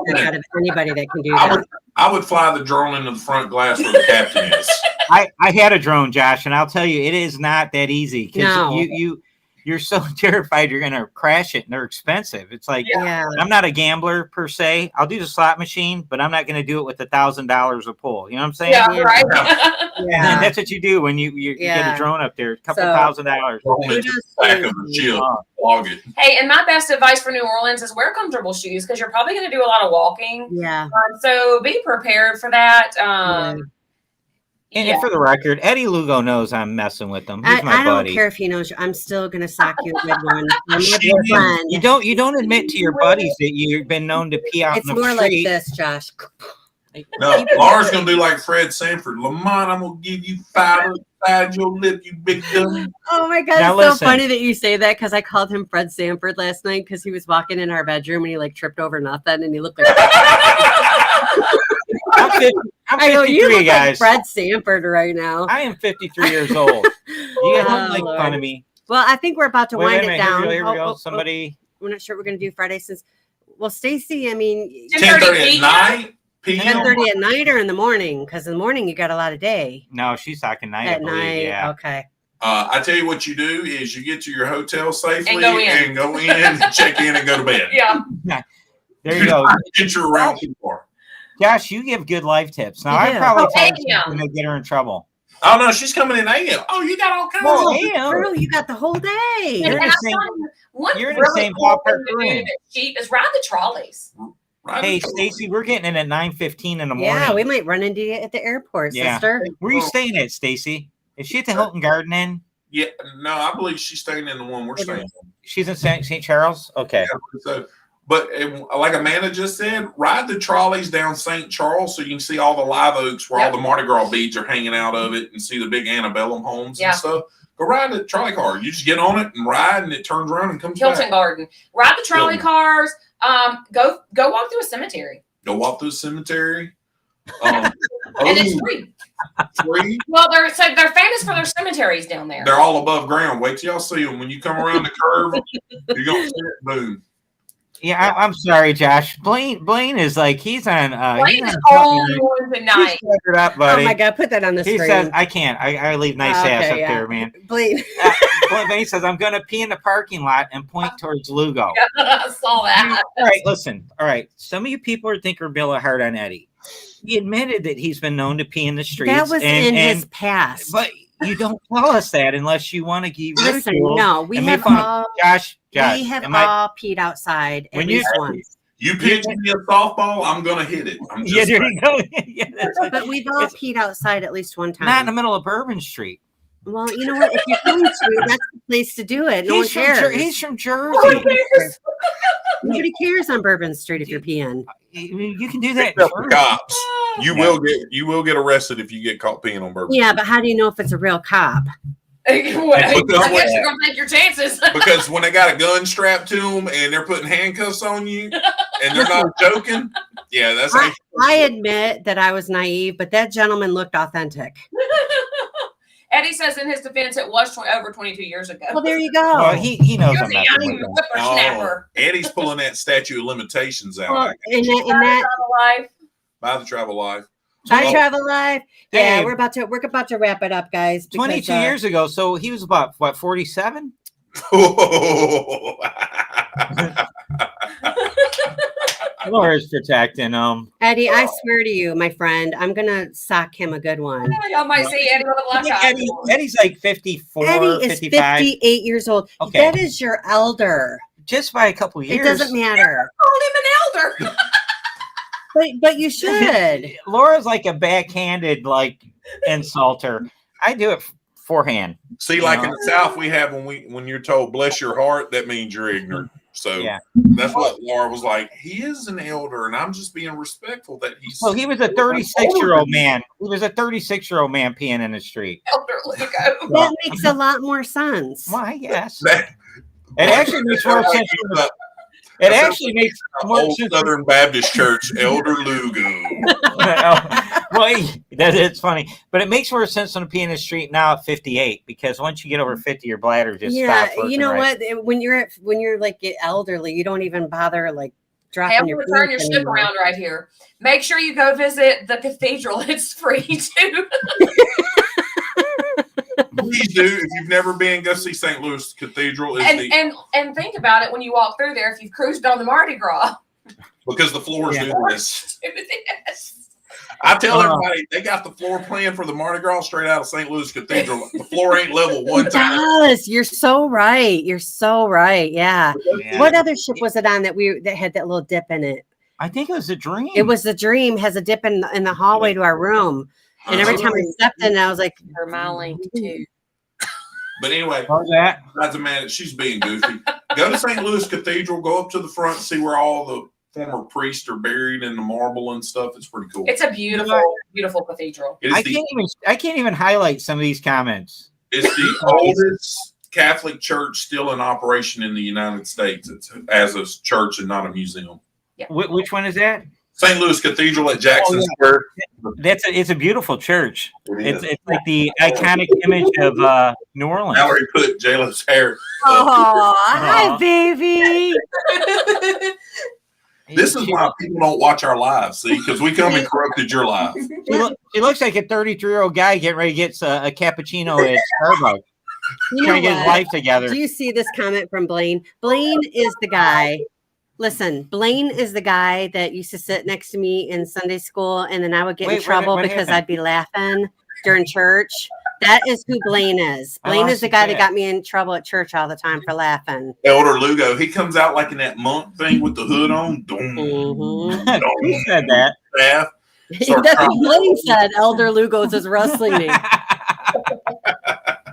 the heck out of anybody that can do that. I would fly the drone into the front glass where the captain is. I had a drone, Josh, and I'll tell you, it is not that easy because No. you're so terrified you're gonna crash it, and they're expensive. It's like Yeah. I'm not a gambler per se. I'll do the slot machine, but I'm not gonna do it with $1,000 a pull. You know what I'm saying? Yeah, Yeah. right. And Yeah. that's what you do when you get Yeah. a drone up there, a couple So- $1,000. Throw it into the back of the ship, log it. Hey, and my best advice for New Orleans is wear comfortable shoes because you're probably going to do a lot of walking. Yeah. So be prepared for that. And for the record, Eddie Lugo knows I'm messing with him. He's my I don't buddy. care if he knows. I'm still gonna sock you a good one. I'm your friend. You don't admit to your buddies that you've been known to pee out It's in the more like street. this, Josh. No, Laura's gonna do like Fred Sanford. Lamont, I'm gonna give you 5 inside your lip, you big dummy. Oh my god, Now it's so listen. funny that you say that because I called him Fred Sanford last night because he was walking in our bedroom and he like tripped over nothing and he looked like I'm I know you 53, look guys. like Fred Sanford right now. I am 53 years old. You guys don't make Oh, fun of Lord. me. Well, I think we're about to Wait, wind wait a it minute. down. Here we go. Oh, Somebody. we're not sure what we're gonna do Friday since. Well, Stacy, I mean, 10:30 at night. 10:30 at night or in the morning? Because in the morning you got a lot of day. No, she's talking night. I At believe. night, Yeah. okay. I tell you what you do is you get to your hotel safely And go in. and check in and go to bed. Yeah. There you go. Get your around too far. Josh, you give good life tips. Now, You I do. probably Oh, tell hey, you yeah. something to get her in trouble. Oh no, she's coming in AM. Oh, you got all kinds Well, of damn. Girl, you got the whole day. You're in And the I'm same- telling you, one you're in the really same cool ballpark thing to we're do in. that's cheap is ride the trolleys. right. Hey, Stacy, we're getting in at 9:15 in the morning. Yeah, we might run into you at the airport, Yeah. sister. Where are you staying at, Stacy? Is she at the Hilton Garden Inn? Yeah, no, I believe she's staying in the one we're It staying is. in. She's in St. Charles. Okay. Yeah, so, but like Amanda just said, ride the trolleys down St. Charles so you can see all the live oaks where all the Mardi Gras beads are hanging out of it, and see the big antebellum homes and stuff. Go ride the trolley car. You just get on it and ride, and it turns around and comes Hilton back. Garden. Ride the trolley cars. Go walk through a cemetery. Go walk through the cemetery. And it's free. Free. Well, they're famous for their cemeteries down there. They're all above ground. Wait till y'all see them. When you come around the curve, you're gonna see it. Boom. Yeah, I'm sorry, Josh. Blaine is like he's on. Blaine is on tonight. He's up, buddy. Oh my God, put that on the He screen. says I can't. I leave nice ass up there, man. Blaine. Blaine says I'm going to pee in the parking lot and point towards Lugo. I saw that. All right, listen. All right, some of you people think we're real hard on Eddie. He admitted that he's been known to pee in the streets. That was in his past. But you don't tell us that unless you want to give. Listen, no, we have all. Josh, we have all peed outside at least once. You pitch me a softball, I'm gonna hit it. Yeah, there you go. Yeah, but we've all peed outside at least one time. Not in the middle of Bourbon Street. Well, you know what? If you're going to, that's the place to do it. No one cares. He's from Jersey. Nobody cares on Bourbon Street if you're peeing. You can do that. Cops. You will get arrested if you get caught peeing on Bourbon. Yeah, but how do you know if it's a real cop? I guess you're gonna take your chances. Because when they got a gun strapped to them and they're putting handcuffs on you and they're not joking, yeah, that's. I admit that I was naive, but that gentleman looked authentic. Eddie says in his defense, it was over 22 years ago. Well, there you go. Well, he knows He I'm was a not young doing that. whippersnapper. Eddie's pulling that statute of limitations out. Well, in that By the travel life. I travel life. Yeah, Dave, we're about to wrap it up, guys. Because, 22 years ago, so he was about what, 47? Laura's protecting him. Eddie, I swear to you, my friend, I'm gonna sock him a good one. Y'all might see Eddie with a black eye. Eddie's like 54, Eddie is 55. 58 years old. Okay. That is your elder. Just by a couple years. It doesn't matter. Called him an elder. But you should. Laura's like a backhanded like insulter. I do it forehand. See, like in the South, we have when you're told "bless your heart," that means you're ignorant. So yeah, that's what Laura was like. He is an elder, and I'm just being respectful that he's. Well, he was a 36-year-old man. He was a 36-year-old man peeing in the street. Elder Lugo. That makes a lot more sense. Well, I guess It actually makes more sense. It actually makes more old sense. Southern Baptist Church, Elder Lugo. Well, it's funny, but it makes more sense on peeing in the street now at 58 because once you get over 50, your bladder just stops working. You know right. what? When you're like elderly, you don't even bother like dropping Hey, I'm your. gonna turn your ship around right here. Make sure you go visit the cathedral. It's free too. Please do. If you've never been, go see St. Louis Cathedral. And think about it when you walk through there. If you've cruised on the Mardi Gras, because the floors do this. Yes. I tell everybody they got the floor plan for the Mardi Gras straight out of St. Louis Cathedral. The floor ain't level one time. Yes, you're so right. You're so right. Yeah. What other ship was it on that had that little dip in it? I think it was a dream. It was the Dream. Has a dip in the hallway to our room, and every time I stepped in, I was like, Her my link too. But anyway, that's a man. She's being goofy. Go to St. Louis Cathedral. Go up to the front, see where all the former priests are buried in the marble and stuff. It's pretty cool. It's a beautiful, beautiful cathedral. I can't even highlight some of these comments. It's the oldest Catholic church still in operation in the United States. It's as a church and not a museum. Yeah. Which one is that? St. Louis Cathedral at Jackson Square. It's a beautiful church. It's like the iconic image of New Orleans. Mallory put J-Lo's hair. "Oh, hi, baby." This is why people don't watch our lives, see, because we come and corrupted your life. He looks like a 33-year-old guy getting ready to get a cappuccino at Starbucks. Trying to get his life together. Do you see this comment from Blaine? Blaine is the guy. Listen, Blaine is the guy that used to sit next to me in Sunday school, and then I would get in trouble because I'd be laughing during church. That is who Blaine is. Blaine is the guy that got me in trouble at church all the time for laughing. Elder Lugo, he comes out like in that monk thing with the hood on. Who said that? That's what Blaine said. Elder Lugo's his wrestling name.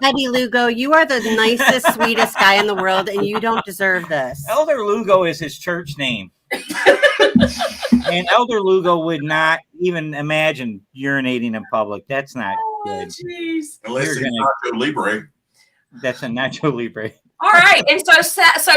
Eddie Lugo, you are the nicest, sweetest guy in the world, and you don't deserve this. Elder Lugo is his church name. And Elder Lugo would not even imagine urinating in public. That's not good. Jeez. Unless You're he's Nacho Libre. That's a Nacho Libre. All right, and so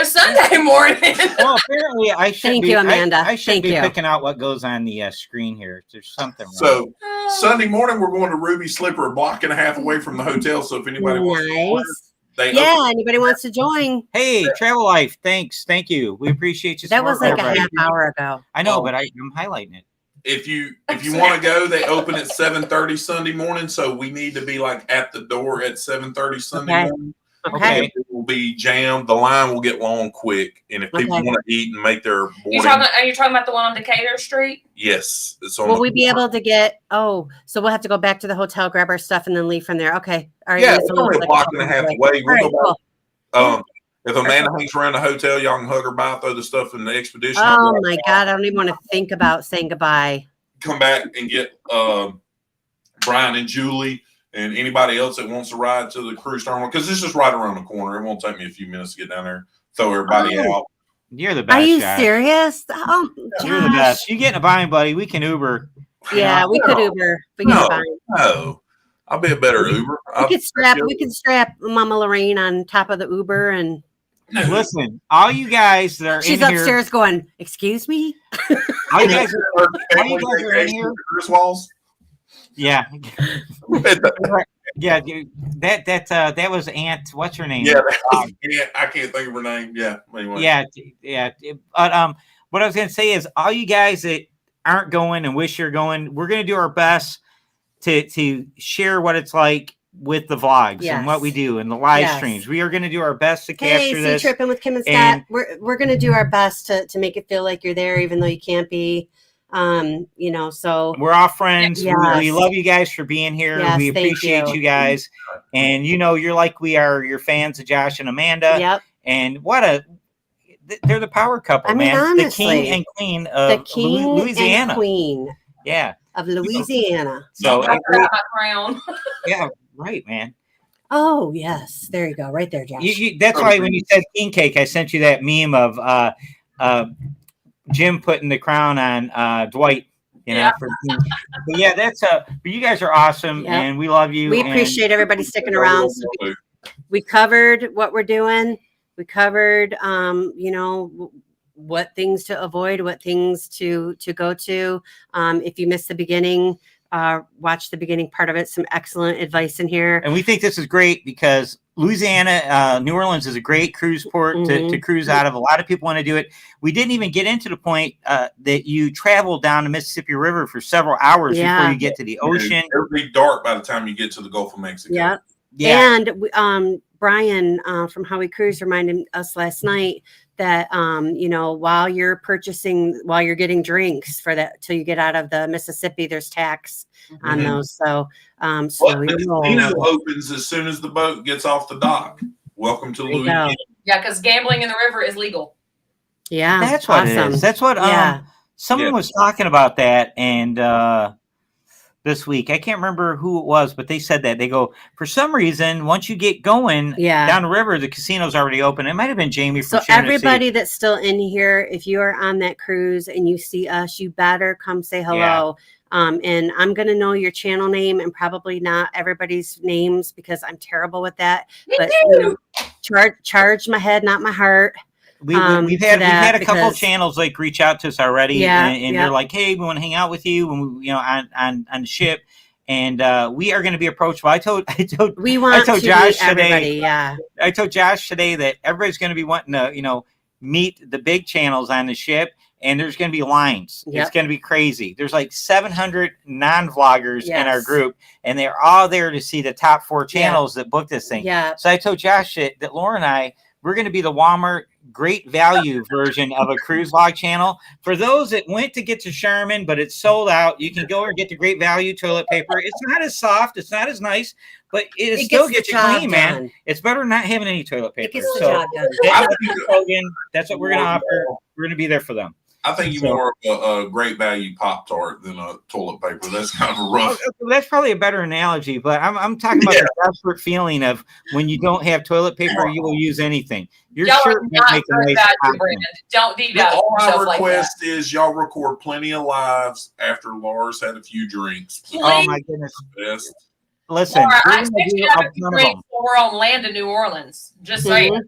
Sunday morning. Well, apparently I should Thank be. you, Amanda. I should Thank be you. picking out what goes on the screen here. There's something wrong. So Sunday morning, we're going to Ruby Slipper, a block and a half away from the hotel. So if anybody wants to join us, Anybody wants to join? Hey, Travel Life, thank you. We appreciate you. That was like everybody. a half hour ago. I know, but I'm highlighting it. If you want to go, they open at 7:30 Sunday morning. So we need to be like at the door at 7:30 Sunday morning. Okay. It will be jammed. The line will get long quick. And if people want to eat and make their boarding, Are you talking about the one on Decatur Street? yes, it's on. Will we be able to get? Oh, so we'll have to go back to the hotel, grab our stuff, and then leave from there. Okay. All right. Yeah, it's only a block and a half away. We'll go back. If Amanda hangs around the hotel, y'all can hug her by, throw the stuff in the expedition. Oh my God, I don't even want to think about saying goodbye. Come back and get Brian and Julie and anybody else that wants to ride to the cruise terminal, because it's just right around the corner. It won't take me a few minutes to get down there, throw everybody out. You're the best. Are you Josh. serious? Oh, You're the best. You get in a bind, buddy. We can Uber. Yeah, we could Uber. We can find. No, I'll be a better Uber. We could strap Mama Lorraine on top of the Uber and. Listen, all you guys that are She's in upstairs here, going, excuse me? all you guys are in here. Walls. Yeah. Yeah, that was Aunt. What's her name? Yeah, I can't think of her name. Yeah. Anyway. Yeah. But what I was gonna say is, all you guys that aren't going and wish you're going, we're gonna do our best to share what it's like with the vlogs and what we do and the live streams. We are gonna do our best to capture this. Tripping with Kim and Scott. We're gonna do our best to make it feel like you're there, even though you can't be. So we're all friends. Yes. We love you guys for being here. Yes, we appreciate you guys. And you're like we are your fans of Josh and Amanda. Yep. And they're the power couple, man. Honestly, the king and queen of Louisiana. And queen of Louisiana. So I forgot my crown. yeah, right, man. Oh yes, there you go, right there, Josh. That's why when you said king cake, I sent you that meme of Jim putting the crown on Dwight. But you guys are awesome, and we love you. We appreciate everybody sticking around. So we covered what we're doing. We covered, what things to avoid, what things to go to. If you missed the beginning, watch the beginning part of it. Some excellent advice in here. And we think this is great because Louisiana, New Orleans is a great cruise port to cruise out of. A lot of people want to do it. We didn't even get into the point that you travel down the Mississippi River for several hours before you get to the ocean. It'll be dark by the time you get to the Gulf of Mexico. Yeah. And Brian from How We Cruise reminded us last night that while you're getting drinks for that till you get out of the Mississippi, there's tax on those. So the casino opens as soon as the boat gets off the dock. Welcome to Louisiana. Yeah, because gambling in the river is legal. Yeah, that's what it is. That's what someone was talking about that, and this week I can't remember who it was, but they said that they go, for some reason, once you get going down the river, the casino's already open. It might have been Jamie from everybody that's still in here, if you are on that cruise and you see us, you better come say hello. And I'm going to know your channel name and probably not everybody's names because I'm terrible with that. But charge my head, not my heart. We've had a couple channels like reach out to us already, and they're like, "Hey, we want to hang out with you when we, on the ship." And we are going to be approachable. I told Josh today. I told Josh today that everybody's going to be wanting to meet the big channels on the ship. And there's going to be lines. It's going to be crazy. There's like 700 non-vloggers in our group, and they're all there to see the top 4 channels that book this thing. So I told Josh that Laura and I, we're going to be the Walmart great value version of a cruise vlog channel. For those that went to get to Charmin, but it's sold out, you can go and get the great value toilet paper. It's not as soft. It's not as nice, but it still gets you clean, man. It's better than not having any toilet paper. So that's what we're going to offer. We're going to be there for them. I think you more of a great value Pop-Tart than a toilet paper. That's kind of a rough. That's probably a better analogy, but I'm talking about the desperate feeling of when you don't have toilet paper, you will use anything. Your Y'all shirt are might not make a good nice value, content. Brandon. Don't devalue All I yourself like that. request is y'all record plenty of lives after Lars had a few drinks. Please. Oh my goodness! Best. Listen, Laura, we're I gonna expect do you a to have a ton few of drinks them. when we're on land in New Orleans. Just saying.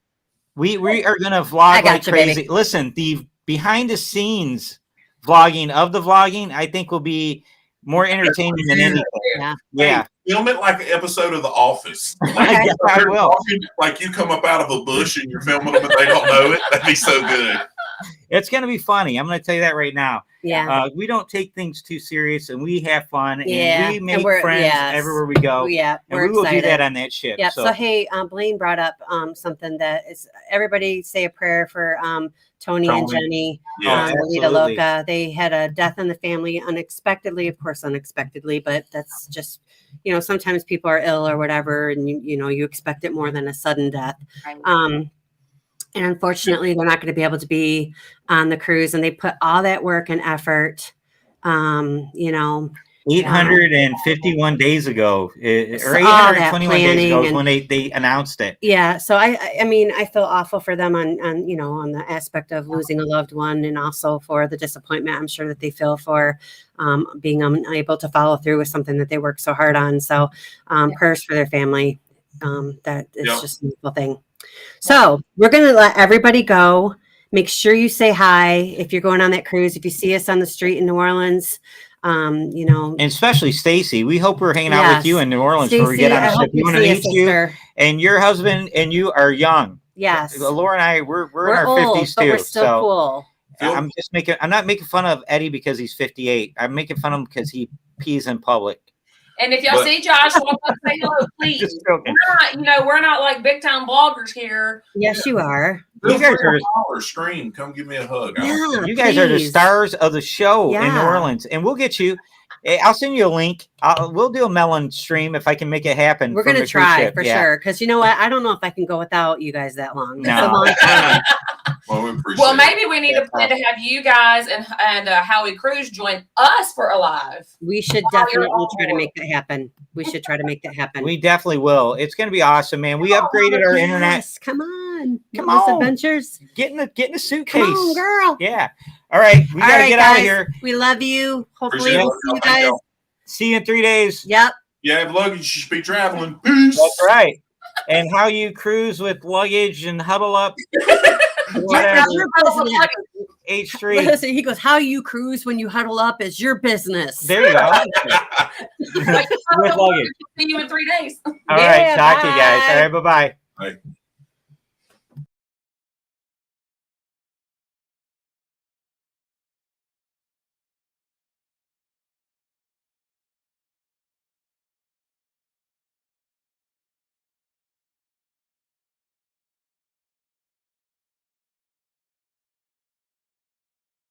We are gonna I vlog got like you, baby. crazy. Listen, the behind the scenes vlogging of the vlogging, I think will be more entertaining than anything. Yeah. Yeah. Hey, film it like an episode of The Office. I guess I They're will. talking, like you come up out of a bush and you're filming them and they don't know it. That'd be so good. It's gonna be funny. I'm gonna tell you that right now. Yeah. We don't take things too serious, and we have fun, Yeah. and we make we're- friends yes. everywhere we go, Yeah. and We're we will do excited. that on that ship. Yeah. So, So hey, Blaine brought up something that is everybody say a prayer for Tony and Tony. Jenny, Yeah. Lolita absolutely. Loca. They had a death in the family unexpectedly, of course, unexpectedly, but that's just sometimes people are ill or whatever, and you expect it more than a sudden death. And unfortunately, they're not going to be able to be on the cruise, and they put all that work and effort. 851 days ago, or So all that 821 days ago is planning when they announced it. Yeah, so I mean, I feel awful for them on on the aspect of losing a loved one, and also for the disappointment I'm sure that they feel for being unable to follow through with something that they worked so hard on. So prayers for their family. That is just a beautiful thing. So we're gonna let everybody go. Make sure you say hi if you're going on that cruise. If you see us on the street in New Orleans, And especially Stacy, we hope we're hanging out with you in New Orleans Stacey, before we get on I the hope ship. We you want to see us, meet you, sister. and your husband and you are young. Yes, Laura and I, we're in our old, 50s but too. we're still so cool. I'm not making fun of Eddie because he's 58. I'm making fun of him because he pees in public. And if y'all see Josh, walk up and say hello, please. Just joking. We're not like big time bloggers here. Yes, you are. You guys are stream. Come give me a hug. Yeah, you guys are the please. stars of the show in New Yeah. Orleans, and we'll get you. I'll send you a link. We'll do a melon stream if I can make it happen. We're from gonna the cruise try ship. for Yeah. sure. Because you know what? I don't know if I can go without you guys that long. That's a No. long time. Well, we appreciate Well, it. maybe we need to plan to have you guys and Howie Cruz join us for a live. We should Oh, you're definitely on try to board. make that happen. We should try to make that happen. We definitely will. It's going to be awesome, man. We upgraded our internet. Yes, come on. Come Those on. adventures. Get in a suitcase. Come on, girl. Yeah. All right. We All got to right, get out of guys. here. We love you. Hopefully Appreciate we'll it. see you Thank guys. y'all. See you in 3 days. Yep. You have luggage, you should be traveling. Peace. That's right. And how you cruise with luggage and huddle up. Whatever. That's your business. H3. Listen, he goes, how you cruise when you huddle up is your business. There you go. With luggage. See you in 3 days. All right. Talk to you guys. All right. Bye-bye. Bye.